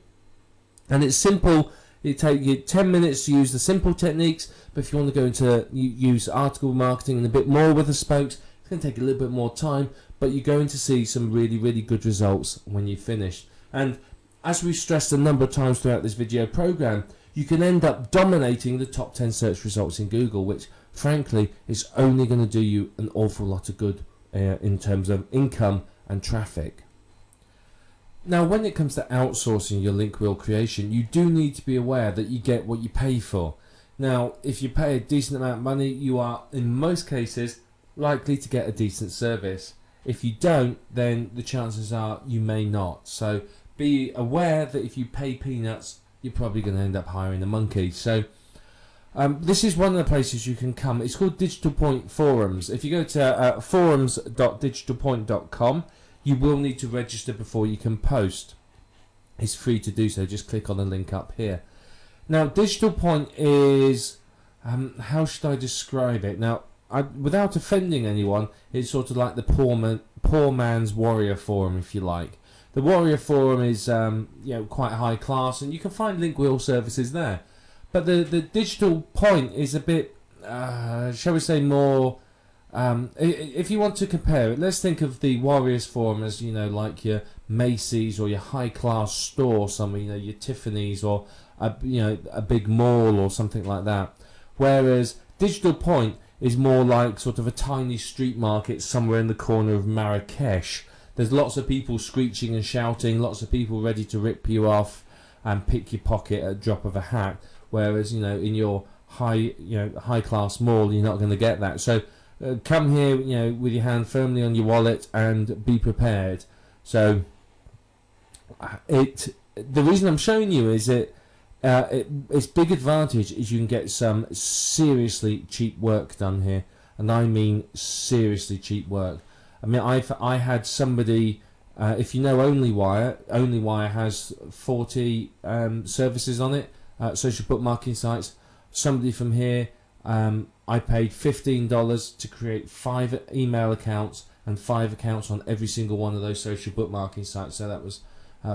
And it's simple. It takes you 10 minutes to use the simple techniques, but if you want to go into use article marketing and a bit more with the spokes, it's going to take a little bit more time, but you're going to see some really, really good results when you finish. And as we've stressed a number of times throughout this video program, you can end up dominating the top 10 search results in Google, which frankly is only going to do you an awful lot of good in terms of income and traffic. Now, when it comes to outsourcing your link wheel creation, you do need to be aware that you get what you pay for. Now, if you pay a decent amount of money, you are, in most cases, likely to get a decent service. If you don't, then the chances are you may not. So be aware that if you pay peanuts, you're probably going to end up hiring a monkey. So this is one of the places you can come. It's called Digital Point Forums. If you go to forums.digitalpoint.com, you will need to register before you can post. It's free to do so. Just click on the link up here. Now, Digital Point is, how should I describe it? Now, without offending anyone, it's sort of like the poor man's Warrior Forum, if you like. The Warrior Forum is quite high class, and you can find link wheel services there. But the Digital Point is a bit, shall we say, more. If you want to compare it, let's think of the Warriors Forum as, like your Macy's or your high class store, somewhere, your Tiffany's or a big mall or something like that. Whereas Digital Point is more like sort of a tiny street market somewhere in the corner of Marrakesh. There's lots of people screeching and shouting, lots of people ready to rip you off and pick your pocket at a drop of a hat. Whereas, in your high class mall, you're not going to get that. So come here, with your hand firmly on your wallet and be prepared. So the reason I'm showing you is its big advantage is you can get some seriously cheap work done here, and I mean seriously cheap work. I mean, I had somebody, if you know OnlyWire has 40 services on it, social bookmarking sites. Somebody from here, I paid $15 to create 5 email accounts and 5 accounts on every single one of those social bookmarking sites. So that was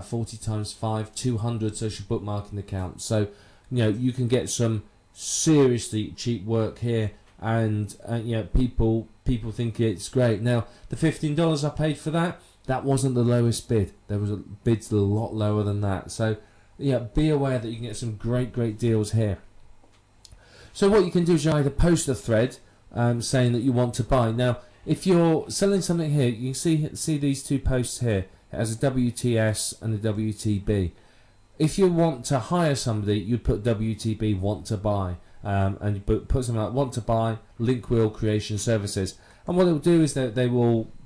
40 times 5, 200 social bookmarking accounts. So you can get some seriously cheap work here, and people think it's great. Now the $15 I paid for that wasn't the lowest bid. There was bids a lot lower than that. So be aware that you can get some great deals here. So what you can do is you either post a thread saying that you want to buy. Now, if you're selling something here, you can see these 2 posts here. It has a WTS and a WTB. If you want to hire somebody, you'd put WTB want to buy, and you put something like want to buy link wheel creation services. And what it will do is that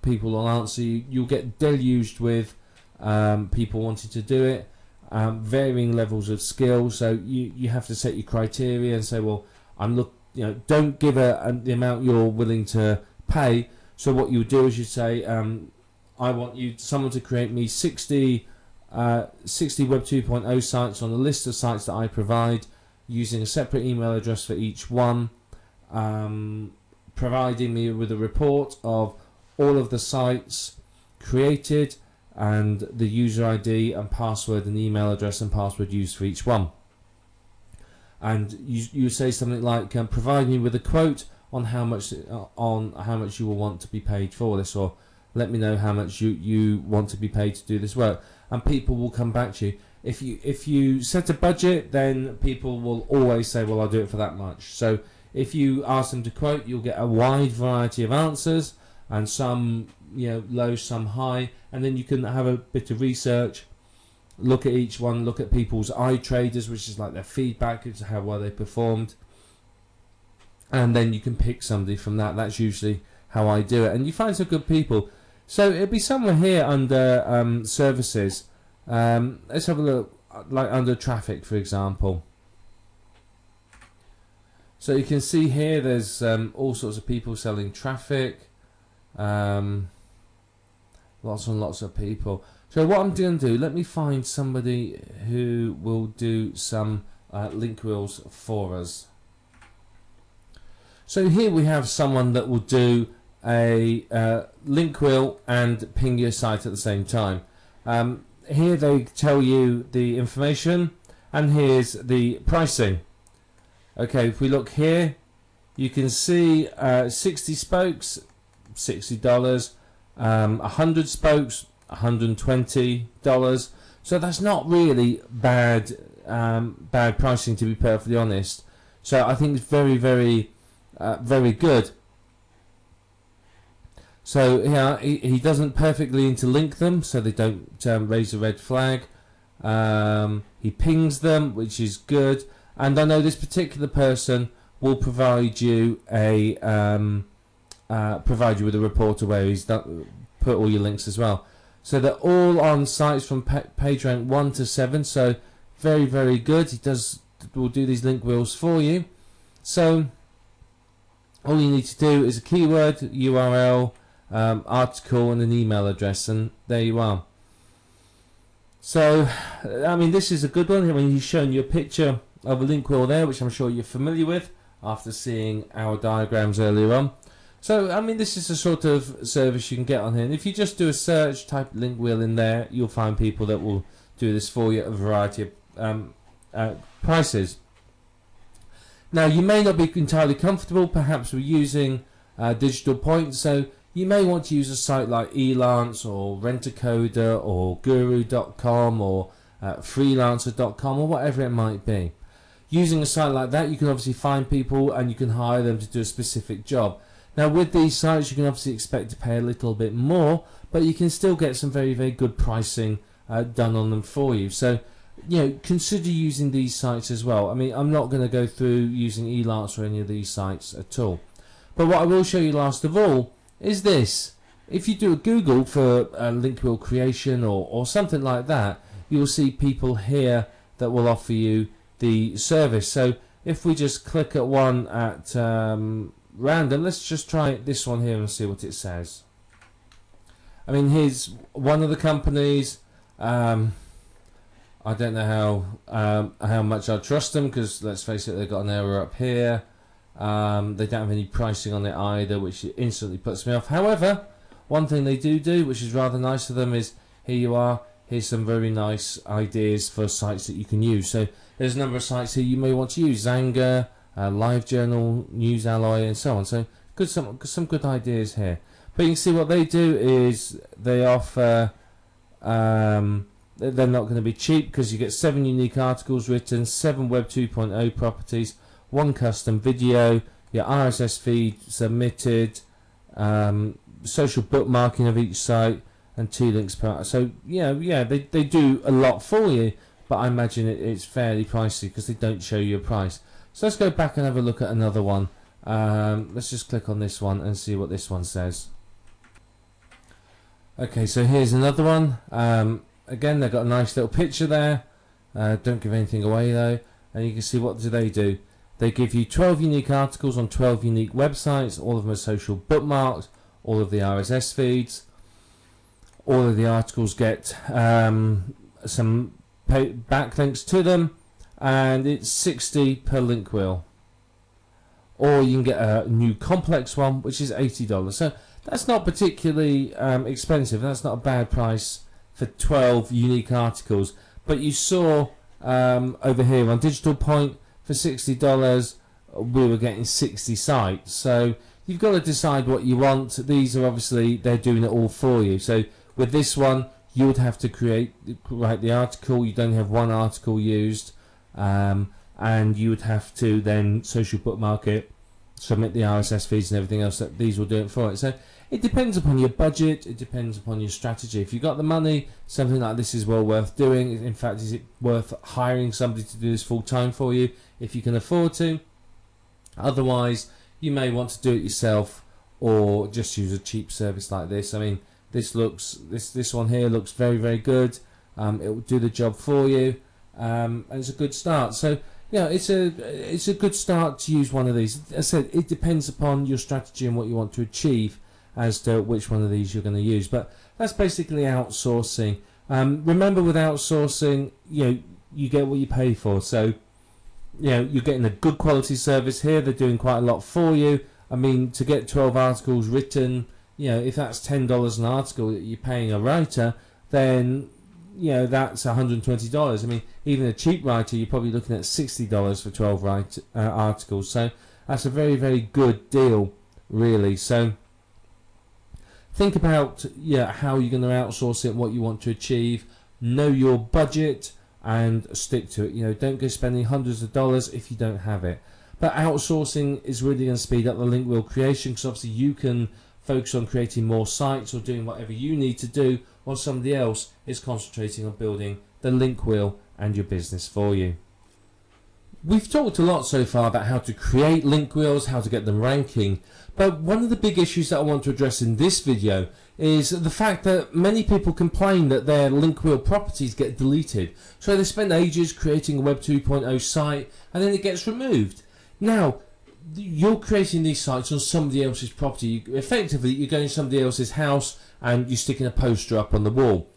people will answer you. You'll get deluged with people wanting to do it, varying levels of skill. So you have to set your criteria and say, well, don't give the amount you're willing to pay. So what you would do is you say, I want someone to create me 60 Web 2.0 sites on a list of sites that I provide, using a separate email address for each one, providing me with a report of all of the sites created and the user ID and password and email address and password used for each one. And you say something like, provide me with a quote on how much you will want to be paid for this, or let me know how much you want to be paid to do this work, and people will come back to you. If you set a budget, then people will always say, well, I'll do it for that much. So if you ask them to quote, you'll get a wide variety of answers, and some low, some high, and then you can have a bit of research, look at each one, look at people's iTraders, which is like their feedback as to how well they performed, and then you can pick somebody from that. That's usually how I do it, and you find some good people. So it'll be somewhere here under services. Let's have a look, like under traffic, for example. So you can see here there's all sorts of people selling traffic, lots and lots of people. So what I'm going to do, let me find somebody who will do some link wheels for us. So here we have someone that will do a link wheel and ping your site at the same time. Here they tell you the information, and here's the pricing. Okay, if we look here, you can see 60 spokes, $60, 100 spokes, $120. So that's not really bad pricing, to be perfectly honest. So I think it's very good. So yeah, he doesn't perfectly interlink them, so they don't raise a red flag. He pings them, which is good. and I know this particular person will provide you a with a reporter where he's put all your links as well. So they're all on sites from PageRank 1 to 7. So very, very good. Will do these link wheels for you. So all you need to do is a keyword, URL, article, and an email address, and there you are. So, I mean, this is a good one. I mean, he's shown you a picture of a link wheel there, which I'm sure you're familiar with after seeing our diagrams earlier on. So, I mean, this is the sort of service you can get on here. And if you just do a search, type link wheel in there, you'll find people that will do this for you at a variety of prices. Now, you may not be entirely comfortable, perhaps, with using Digital Point. So, you may want to use a site like Elance or Rent-A-Coder or Guru.com or Freelancer.com or whatever it might be. Using a site like that, you can obviously find people and you can hire them to do a specific job. Now, with these sites, you can obviously expect to pay a little bit more, but you can still get some very, very good pricing done on them for you. So, you know, consider using these sites as well. I mean, I'm not going to go through using Elance or any of these sites at all. But what I will show you last of all is this. If you do a Google for link wheel creation or something like that, you'll see people here that will offer you the service. So if we just click at one at random, let's just try this one here and see what it says. I mean, here's one of the companies. I don't know how much I trust them, because let's face it, they've got an error up here. They don't have any pricing on it either, which instantly puts me off. However, one thing they do, which is rather nice of them, is here you are. Here's some very nice ideas for sites that you can use. So there's a number of sites here you may want to use: Xanga, LiveJournal, NewsAlloy, and so on. So some good ideas here. But you can see what they do is they offer. They're not going to be cheap, because you get 7 unique articles written, 7 Web 2.0 properties, 1 custom video, your RSS feed submitted, social bookmarking of each site, and 2 links per. So yeah, they do a lot for you, but I imagine it's fairly pricey because they don't show you a price. So let's go back and have a look at another one. Let's just click on this one and see what this one says. Okay, so here's another one. Again, they've got a nice little picture there. Don't give anything away though. And you can see, what do? They give you 12 unique articles on 12 unique websites. All of them are social bookmarked. All of the RSS feeds. All of the articles get some backlinks to them. And it's $60 per link wheel. Or you can get a new complex one, which is $80. So that's not particularly expensive. That's not a bad price for 12 unique articles. But you saw over here on Digital Point, for $60 we were getting 60 sites. So you've got to decide what you want. These are obviously, they're doing it all for you. So with this one, you would have to write the article. You don't have one article used, and you would have to then social bookmark it, submit the RSS feeds and everything else. That these will do it for it. So it depends upon your budget. It depends upon your strategy. If you've got the money, something like this is well worth doing. In fact, is it worth hiring somebody to do this full time for you if you can afford to? Otherwise, you may want to do it yourself, or just use a cheap service like this. I mean, this one here looks very, very good. It will do the job for you, and it's a good start. So yeah, it's a good start to use one of these. As I said, it depends upon your strategy and what you want to achieve as to which one of these you're going to use. But that's basically outsourcing. Remember, with outsourcing, you get what you pay for. So you're getting a good quality service here. They're doing quite a lot for you. I mean, to get 12 articles written, if that's $10 an article that you're paying a writer, then that's $120. I mean, even a cheap writer, you're probably looking at $60 for 12 articles. So that's a very, very good deal, really. So think about how you're going to outsource it, what you want to achieve, know your budget, and stick to it. Don't go spending hundreds of dollars if you don't have it. But outsourcing is really going to speed up the link wheel creation, because obviously you can focus on creating more sites or doing whatever you need to do, while somebody else is concentrating on building the link wheel and your business for you. We've talked a lot so far about how to create link wheels, how to get them ranking, but one of the big issues that I want to address in this video is the fact that many people complain that their link wheel properties get deleted. So they spend ages creating a Web 2.0 site and then it gets removed. Now, you're creating these sites on somebody else's property. Effectively, you're going to somebody else's house and you're sticking a poster up on the wall.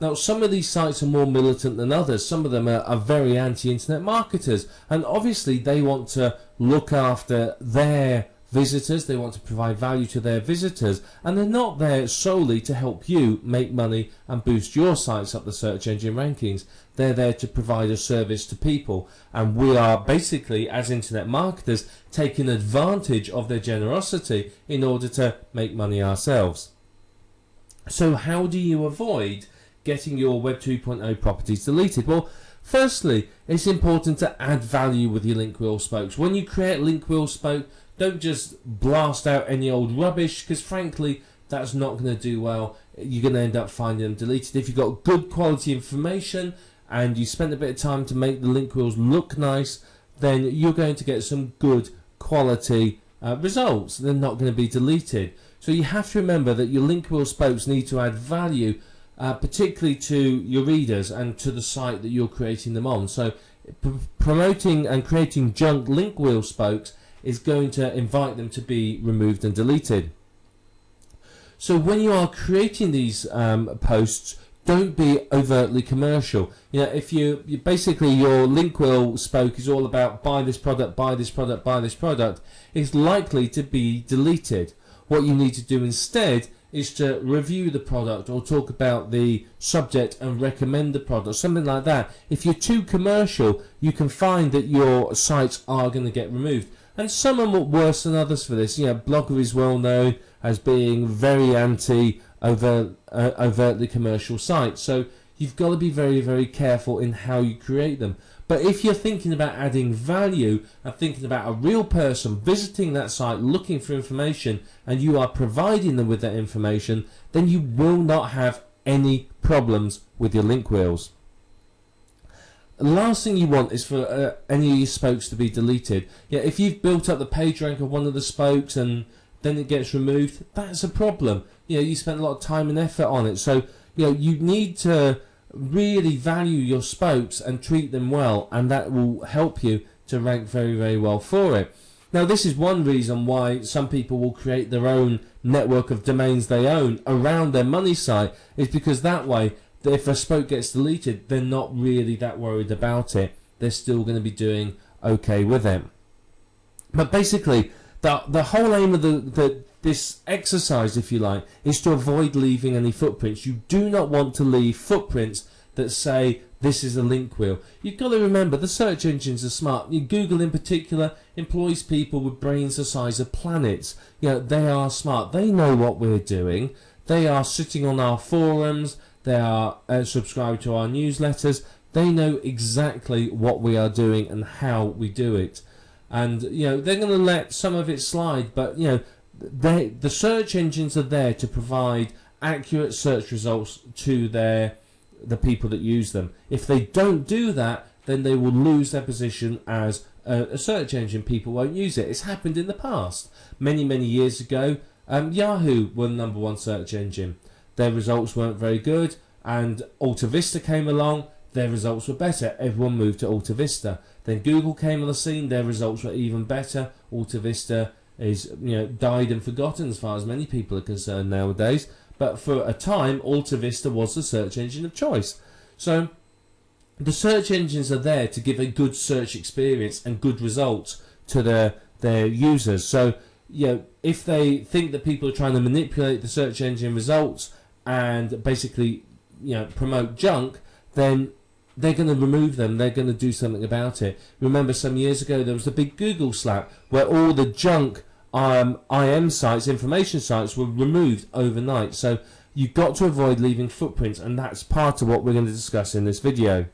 Now, some of these sites are more militant than others. Some of them are very anti-internet marketers, and obviously they want to look after their visitors, they want to provide value to their visitors, and they're not there solely to help you make money and boost your sites up the search engine rankings. They're there to provide a service to people, and we are basically, as internet marketers, taking advantage of their generosity in order to make money ourselves. So how do you avoid getting your Web 2.0 properties deleted? Well, firstly, it's important to add value with your link wheel spokes. When you create a link wheel spoke, don't just blast out any old rubbish, because frankly that's not going to do well. You're going to end up finding them deleted. If you've got good quality information and you spend a bit of time to make the link wheels look nice, then you're going to get some good quality results. They're not going to be deleted. So you have to remember that your link wheel spokes need to add value, particularly to your readers and to the site that you're creating them on. So promoting and creating junk link wheel spokes is going to invite them to be removed and deleted. So when you are creating these posts, don't be overtly commercial. You know, if you basically your link wheel spoke is all about buy this product, buy this product, buy this product, it's likely to be deleted. What you need to do instead is to review the product or talk about the subject and recommend the product, something like that. If you're too commercial, you can find that your sites are going to get removed. And some are worse than others for this. You know, Blogger is well known as being very overtly commercial sites. So you've got to be very, very careful in how you create them. But if you're thinking about adding value and thinking about a real person visiting that site looking for information and you are providing them with that information, then you will not have any problems with your link wheels. The last thing you want is for any of your spokes to be deleted. Yeah, if you've built up the page rank of one of the spokes and then it gets removed, that's a problem. You know, you spent a lot of time and effort on it. So, you know, you need to really value your spokes and treat them well, and that will help you to rank very, very well for it. Now, this is one reason why some people will create their own network of domains they own around their money site, is because that way, if a spoke gets deleted, they're not really that worried about it. They're still going to be doing okay with it. But basically, the whole aim of this exercise, if you like, is to avoid leaving any footprints. You do not want to leave footprints that say this is a link wheel. You've got to remember the search engines are smart. Google in particular employs people with brains the size of planets. You know, they are smart. They know what we're doing. They are sitting on our forums. They are subscribed to our newsletters. They know exactly what we are doing and how we do it. And, you know, they're going to let some of it slide, but, you know, the search engines are there to provide accurate search results to the people that use them. If they don't do that, then they will lose their position as a search engine. People won't use it. It's happened in the past. Many, many years ago, Yahoo were the #1 search engine. Their results weren't very good, and AltaVista came along. Their results were better. Everyone moved to AltaVista. Then Google came on the scene. Their results were even better. AltaVista is, you know, died and forgotten as far as many people are concerned nowadays. But for a time, AltaVista was the search engine of choice. So the search engines are there to give a good search experience and good results to their users. So, you know, if they think that people are trying to manipulate the search engine results and basically, you know, promote junk, then they're going to remove them. They're going to do something about it. Remember, some years ago there was the big Google slap where all the junk IM sites, information sites, were removed overnight. So you've got to avoid leaving footprints, and that's part of what we're going to discuss in this video.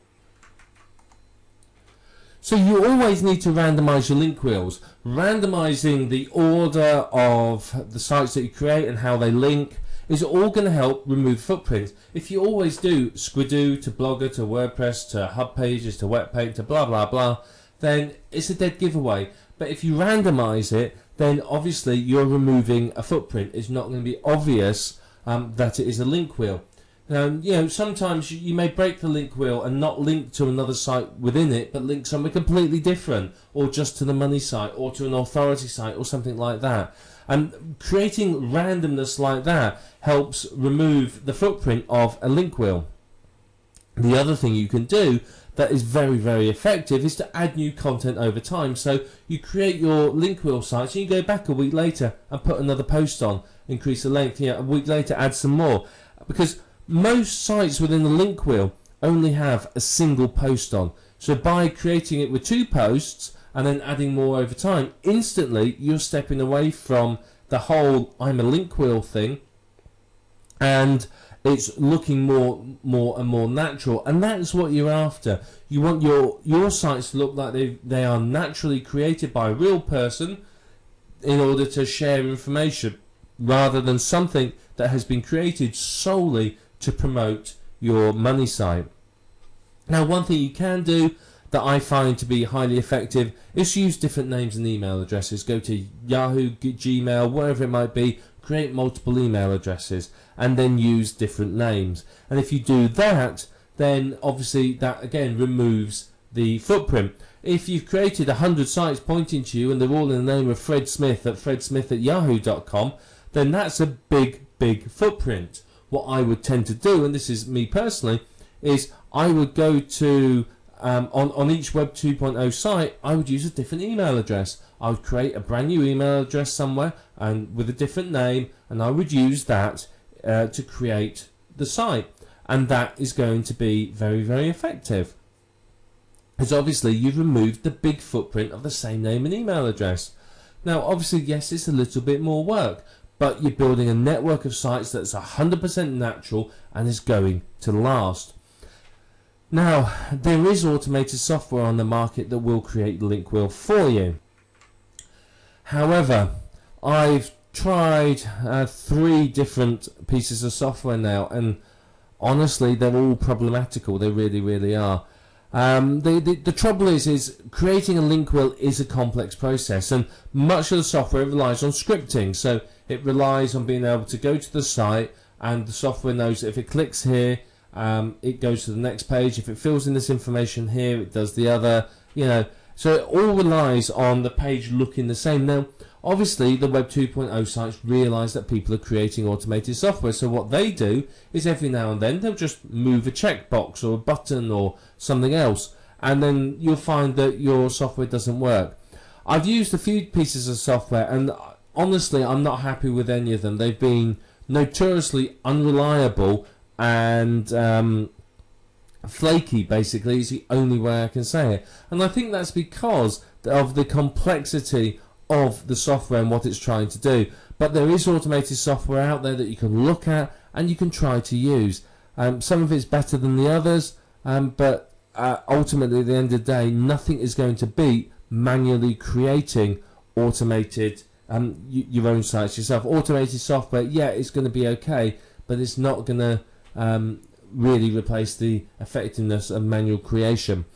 So you always need to randomize your link wheels. Randomizing the order of the sites that you create and how they link is all going to help remove footprints. If you always do Squidoo to Blogger to WordPress to Hub Pages to Webpack to blah blah blah, then it's a dead giveaway. But if you randomize it, then obviously you're removing a footprint. It's not going to be obvious that it is a link wheel. Sometimes you may break the link wheel and not link to another site within it, but link somewhere completely different, or just to the money site, or to an authority site, or something like that. And creating randomness like that helps remove the footprint of a link wheel. The other thing you can do that is very, very effective is to add new content over time. So you create your link wheel sites, and you go back a week later and put another post on, increase the length, a week later add some more. Because most sites within the link wheel only have a single post on. So by creating it with 2 posts and then adding more over time, instantly you're stepping away from the whole I'm a link wheel thing, and it's looking more and more natural. And that's what you're after. You want your sites to look like they are naturally created by a real person in order to share information, rather than something that has been created solely to promote your money site. Now, one thing you can do that I find to be highly effective is use different names and email addresses. Go to Yahoo, Gmail, wherever it might be, create multiple email addresses, and then use different names. And if you do that, then obviously that again removes the footprint. If you've created 100 sites pointing to you and they're all in the name of Fred Smith at yahoo.com, then that's a big footprint. What I would tend to do, and this is me personally, is I would go to on each Web 2.0 site, I would use a different email address. I would create a brand new email address somewhere and with a different name, and I would use that to create the site, and that is going to be very, very effective, because obviously you've removed the big footprint of the same name and email address. Now obviously, yes, it's a little bit more work, but you're building a network of sites that's 100% natural and is going to last. Now, there is automated software on the market that will create the link wheel for you. However, I've tried 3 different pieces of software now, and honestly, they're all problematical. They really, really are. The trouble is creating a link wheel is a complex process, and much of the software relies on scripting. So it relies on being able to go to the site, and the software knows that if it clicks here, it goes to the next page. If it fills in this information here, it does the other. So it all relies on the page looking the same. Now, obviously, the Web 2.0 sites realise that people are creating automated software. So what they do is every now and then they'll just move a checkbox or a button or something else, and then you'll find that your software doesn't work. I've used a few pieces of software, and honestly, I'm not happy with any of them. They've been notoriously unreliable and flaky, basically, is the only way I can say it. And I think that's because of the complexity of the software and what it's trying to do. But there is automated software out there that you can look at and you can try to use. Some of it's better than the others, but ultimately, at the end of the day, nothing is going to beat manually creating automated your own sites yourself. Automated software, yeah, it's going to be okay, but it's not going to really replace the effectiveness of manual creation.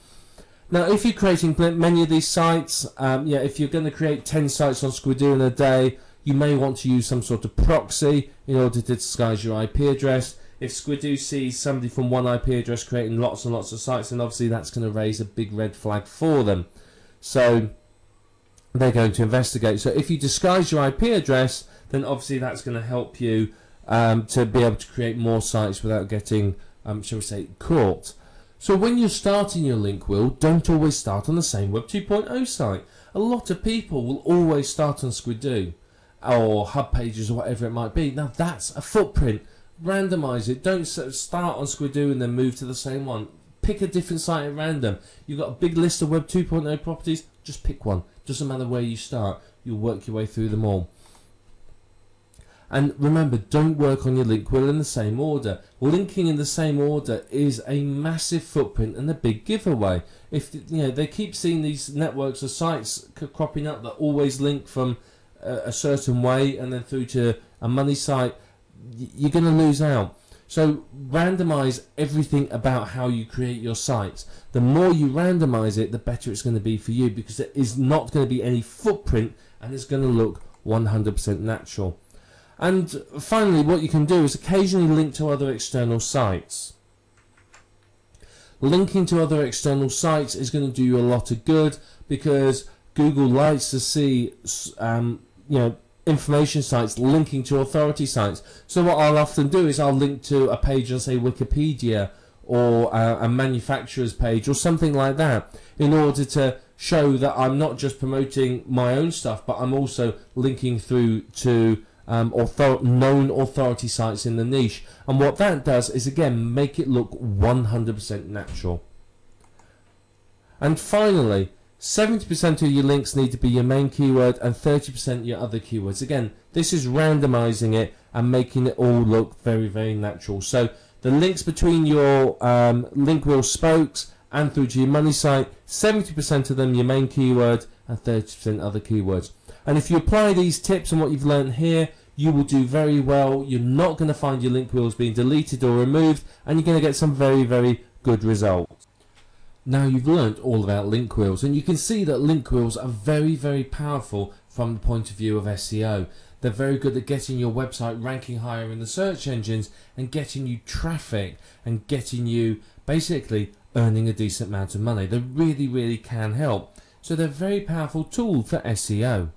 Now, if you're creating many of these sites, if you're going to create 10 sites on Squidoo in a day, you may want to use some sort of proxy in order to disguise your IP address. If Squidoo sees somebody from one IP address creating lots and lots of sites, then obviously that's going to raise a big red flag for them. So they're going to investigate. So if you disguise your IP address, then obviously that's going to help you to be able to create more sites without getting, shall we say, caught. So when you're starting your link wheel, don't always start on the same Web 2.0 site. A lot of people will always start on Squidoo or Hub Pages or whatever it might be. Now that's a footprint. Randomize it. Don't start on Squidoo and then move to the same one. Pick a different site at random. You've got a big list of Web 2.0 properties, just pick one. Doesn't matter where you start, you'll work your way through them all. And remember, don't work on your link wheel in the same order. Linking in the same order is a massive footprint and a big giveaway. If they keep seeing these networks of sites cropping up that always link from a certain way and then through to a money site, you're going to lose out. So randomize everything about how you create your sites. The more you randomize it, the better it's going to be for you, because there is not going to be any footprint and it's going to look 100% natural. And finally, what you can do is occasionally link to other external sites. Linking to other external sites is going to do you a lot of good, because Google likes to see information sites linking to authority sites. So what I'll often do is I'll link to a page on, say, Wikipedia, or a manufacturer's page or something like that, in order to show that I'm not just promoting my own stuff, but I'm also linking through to known authority sites in the niche. And what that does is, again, make it look 100% natural. And finally, 70% of your links need to be your main keyword and 30% your other keywords. Again, this is randomizing it and making it all look very, very natural. So the links between your link wheel spokes and through to your money site, 70% of them your main keyword and 30% other keywords. And if you apply these tips and what you've learned here, you will do very well. You're not going to find your link wheels being deleted or removed, and you're going to get some very, very good results. Now you've learnt all about link wheels, and you can see that link wheels are very, very powerful from the point of view of SEO. They're very good at getting your website ranking higher in the search engines and getting you traffic and getting you basically earning a decent amount of money. They really, really can help. So they're a very powerful tool for SEO.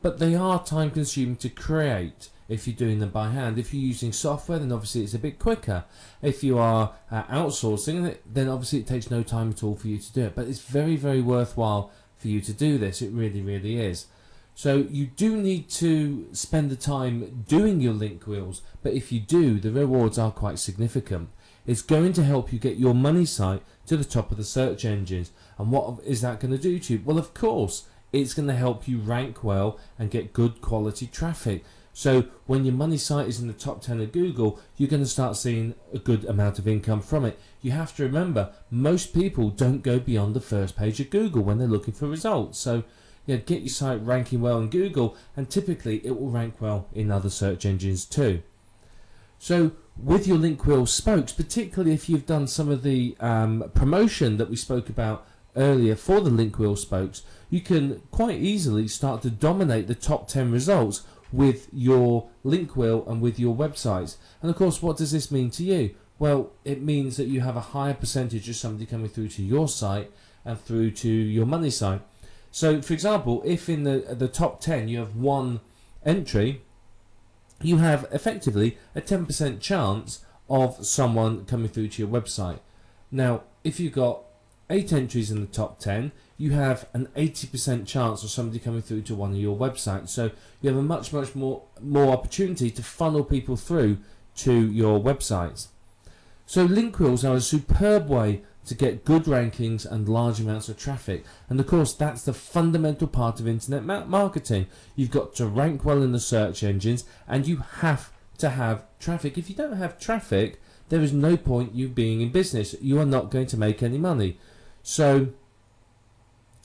But they are time consuming to create if you're doing them by hand. If you're using software, then obviously it's a bit quicker. If you are outsourcing it, then obviously it takes no time at all for you to do it. But it's very, very worthwhile for you to do this. It really, really is. So you do need to spend the time doing your link wheels, but if you do, the rewards are quite significant. It's going to help you get your money site to the top of the search engines. And what is that going to do to you? Well, of course, it's going to help you rank well and get good quality traffic. So when your money site is in the top 10 of Google, you're going to start seeing a good amount of income from it. You have to remember, most people don't go beyond the first page of Google when they're looking for results. So get your site ranking well in Google, and typically it will rank well in other search engines too. So with your link wheel spokes, particularly if you've done some of the promotion that we spoke about earlier for the link wheel spokes, you can quite easily start to dominate the top 10 results with your link wheel and with your websites. And of course, what does this mean to you? Well, it means that you have a higher percentage of somebody coming through to your site and through to your money site. So for example, if in the top 10 you have one entry, you have effectively a 10% chance of someone coming through to your website. Now, if you've got 8 entries in the top 10, you have an 80% chance of somebody coming through to one of your websites. So you have a much more opportunity to funnel people through to your websites. So link wheels are a superb way to get good rankings and large amounts of traffic. And of course, that's the fundamental part of internet marketing. You've got to rank well in the search engines, and you have to have traffic. If you don't have traffic, there is no point you being in business. You are not going to make any money. So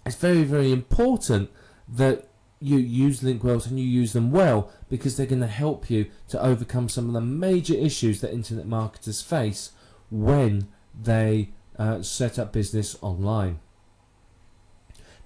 it's very, very important that you use link wheels and you use them well, because they're going to help you to overcome some of the major issues that internet marketers face when they set up business online.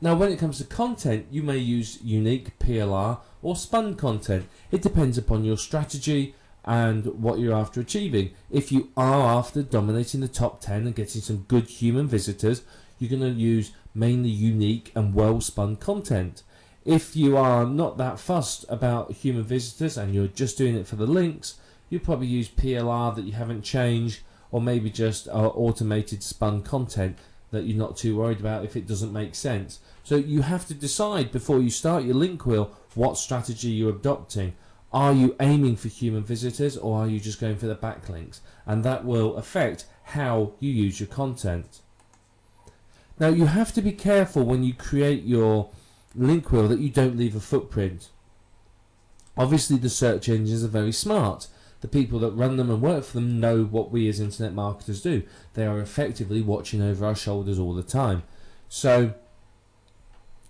Now, when it comes to content, you may use unique PLR or spun content. It depends upon your strategy and what you're after achieving. If you are after dominating the top 10 and getting some good human visitors, you're going to use mainly unique and well spun content. If you are not that fussed about human visitors and you're just doing it for the links, you probably use PLR that you haven't changed, or maybe just automated spun content that you're not too worried about if it doesn't make sense. So you have to decide before you start your link wheel what strategy you're adopting. Are you aiming for human visitors, or are you just going for the backlinks? And that will affect how you use your content. Now, you have to be careful when you create your link wheel that you don't leave a footprint. Obviously, the search engines are very smart. The people that run them and work for them know what we as internet marketers do. They are effectively watching over our shoulders all the time. So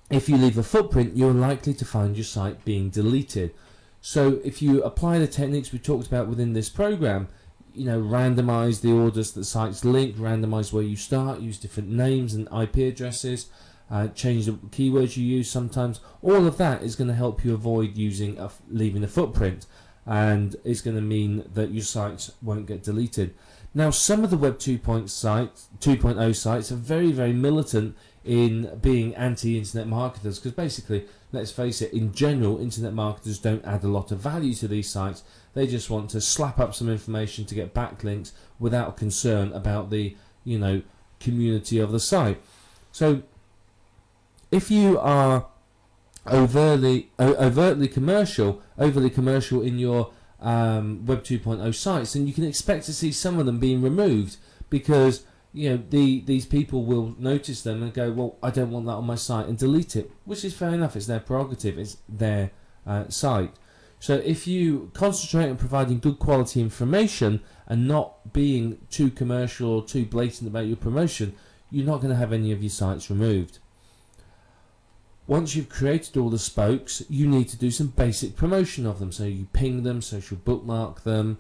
if you leave a footprint, you're likely to find your site being deleted. So if you apply the techniques we talked about within this program, randomize the orders that sites link, randomize where you start, use different names and IP addresses, change the keywords you use sometimes. All of that is going to help you avoid leaving a footprint, and it's going to mean that your sites won't get deleted. Now, some of the Web 2.0 sites are very, very militant in being anti-internet marketers, because basically, let's face it, in general, internet marketers don't add a lot of value to these sites. They just want to slap up some information to get backlinks without concern about the community of the site. So if you are overtly commercial in your Web 2.0 sites, then you can expect to see some of them being removed, because these people will notice them and go, well, I don't want that on my site, and delete it, which is fair enough. It's their prerogative. It's their site. So if you concentrate on providing good quality information and not being too commercial or too blatant about your promotion, you're not going to have any of your sites removed. Once you've created all the spokes, you need to do some basic promotion of them. So you ping them, social bookmark them,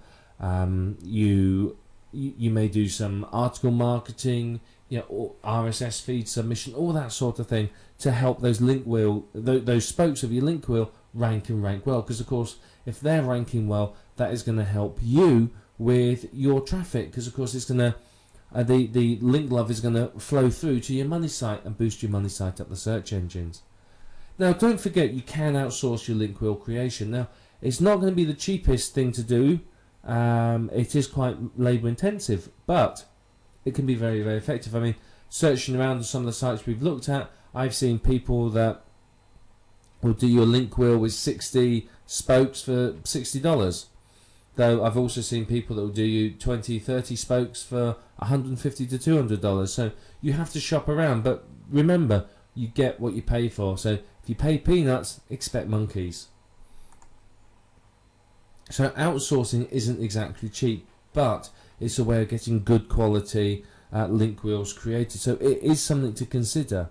you may do some article marketing, or RSS feed submission, all that sort of thing, to help those those spokes of your link wheel rank well. Because of course, if they're ranking well, that is going to help you with your traffic. Because of course, it's going to the link love is going to flow through to your money site and boost your money site up the search engines. Now, don't forget, you can outsource your link wheel creation. Now, it's not going to be the cheapest thing to do. It is quite labour intensive, but it can be very, very effective. I mean, searching around on some of the sites we've looked at, I've seen people that will do your link wheel with 60 spokes for $60. Though I've also seen people that will do you 20, 30 spokes for $150 to $200. So you have to shop around, but remember, you get what you pay for. So if you pay peanuts, expect monkeys. So outsourcing isn't exactly cheap, but it's a way of getting good quality link wheels created. So it is something to consider.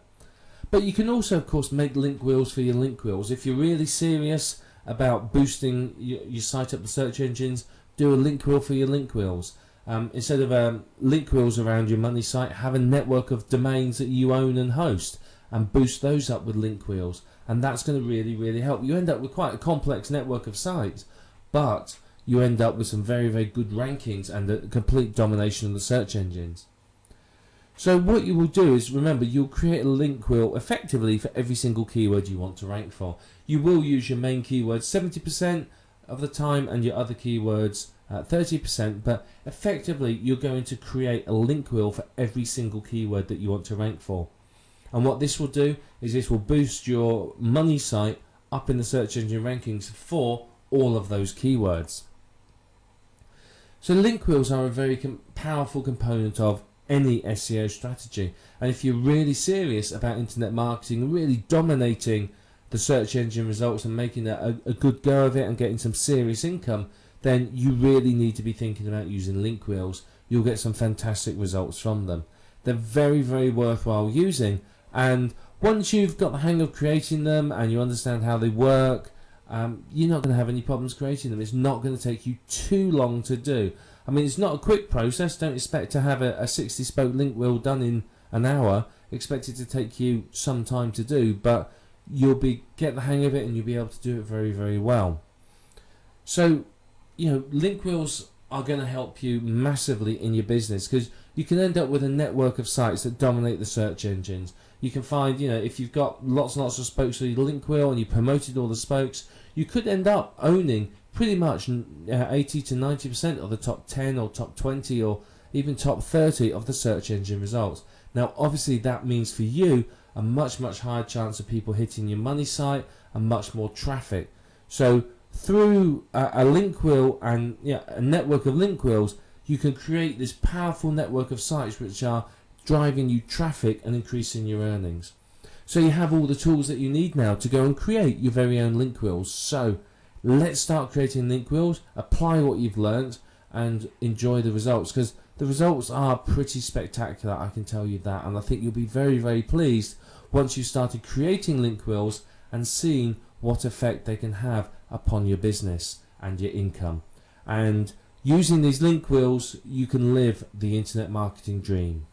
But you can also, of course, make link wheels for your link wheels. If you're really serious about boosting your site up the search engines, do a link wheel for your link wheels. Instead of link wheels around your money site, have a network of domains that you own and host, and boost those up with link wheels. And that's going to really, really help. You end up with quite a complex network of sites, but you end up with some very, very good rankings and a complete domination of the search engines. So what you will do is, remember, you'll create a link wheel effectively for every single keyword you want to rank for. You will use your main keywords 70% of the time and your other keywords 30%, but effectively you're going to create a link wheel for every single keyword that you want to rank for. And what this will do is this will boost your money site up in the search engine rankings for all of those keywords. So link wheels are a very powerful component of any SEO strategy, and if you're really serious about internet marketing and really dominating the search engine results and making a good go of it and getting some serious income, then you really need to be thinking about using link wheels. You'll get some fantastic results from them. They're very, very worthwhile using, and once you've got the hang of creating them and you understand how they work, you're not going to have any problems creating them. It's not going to take you too long to do. I mean, it's not a quick process. Don't expect to have a 60 spoke link wheel done in an hour. Expect it to take you some time to do, but you'll get the hang of it and you'll be able to do it very, very well. So, link wheels are going to help you massively in your business, because you can end up with a network of sites that dominate the search engines. You can find, if you've got lots and lots of spokes for your link wheel and you promoted all the spokes, you could end up owning pretty much 80 to 90% of the top 10 or top 20 or even top 30 of the search engine results. Now, obviously, that means for you a much, much higher chance of people hitting your money site and much more traffic. So through a link wheel and a network of link wheels, you can create this powerful network of sites which are driving you traffic and increasing your earnings. So you have all the tools that you need now to go and create your very own link wheels. So let's start creating link wheels, apply what you've learned, and enjoy the results, because the results are pretty spectacular, I can tell you that. And I think you'll be very, very pleased once you started creating link wheels and seeing what effect they can have upon your business and your income. And using these link wheels, you can live the internet marketing dream.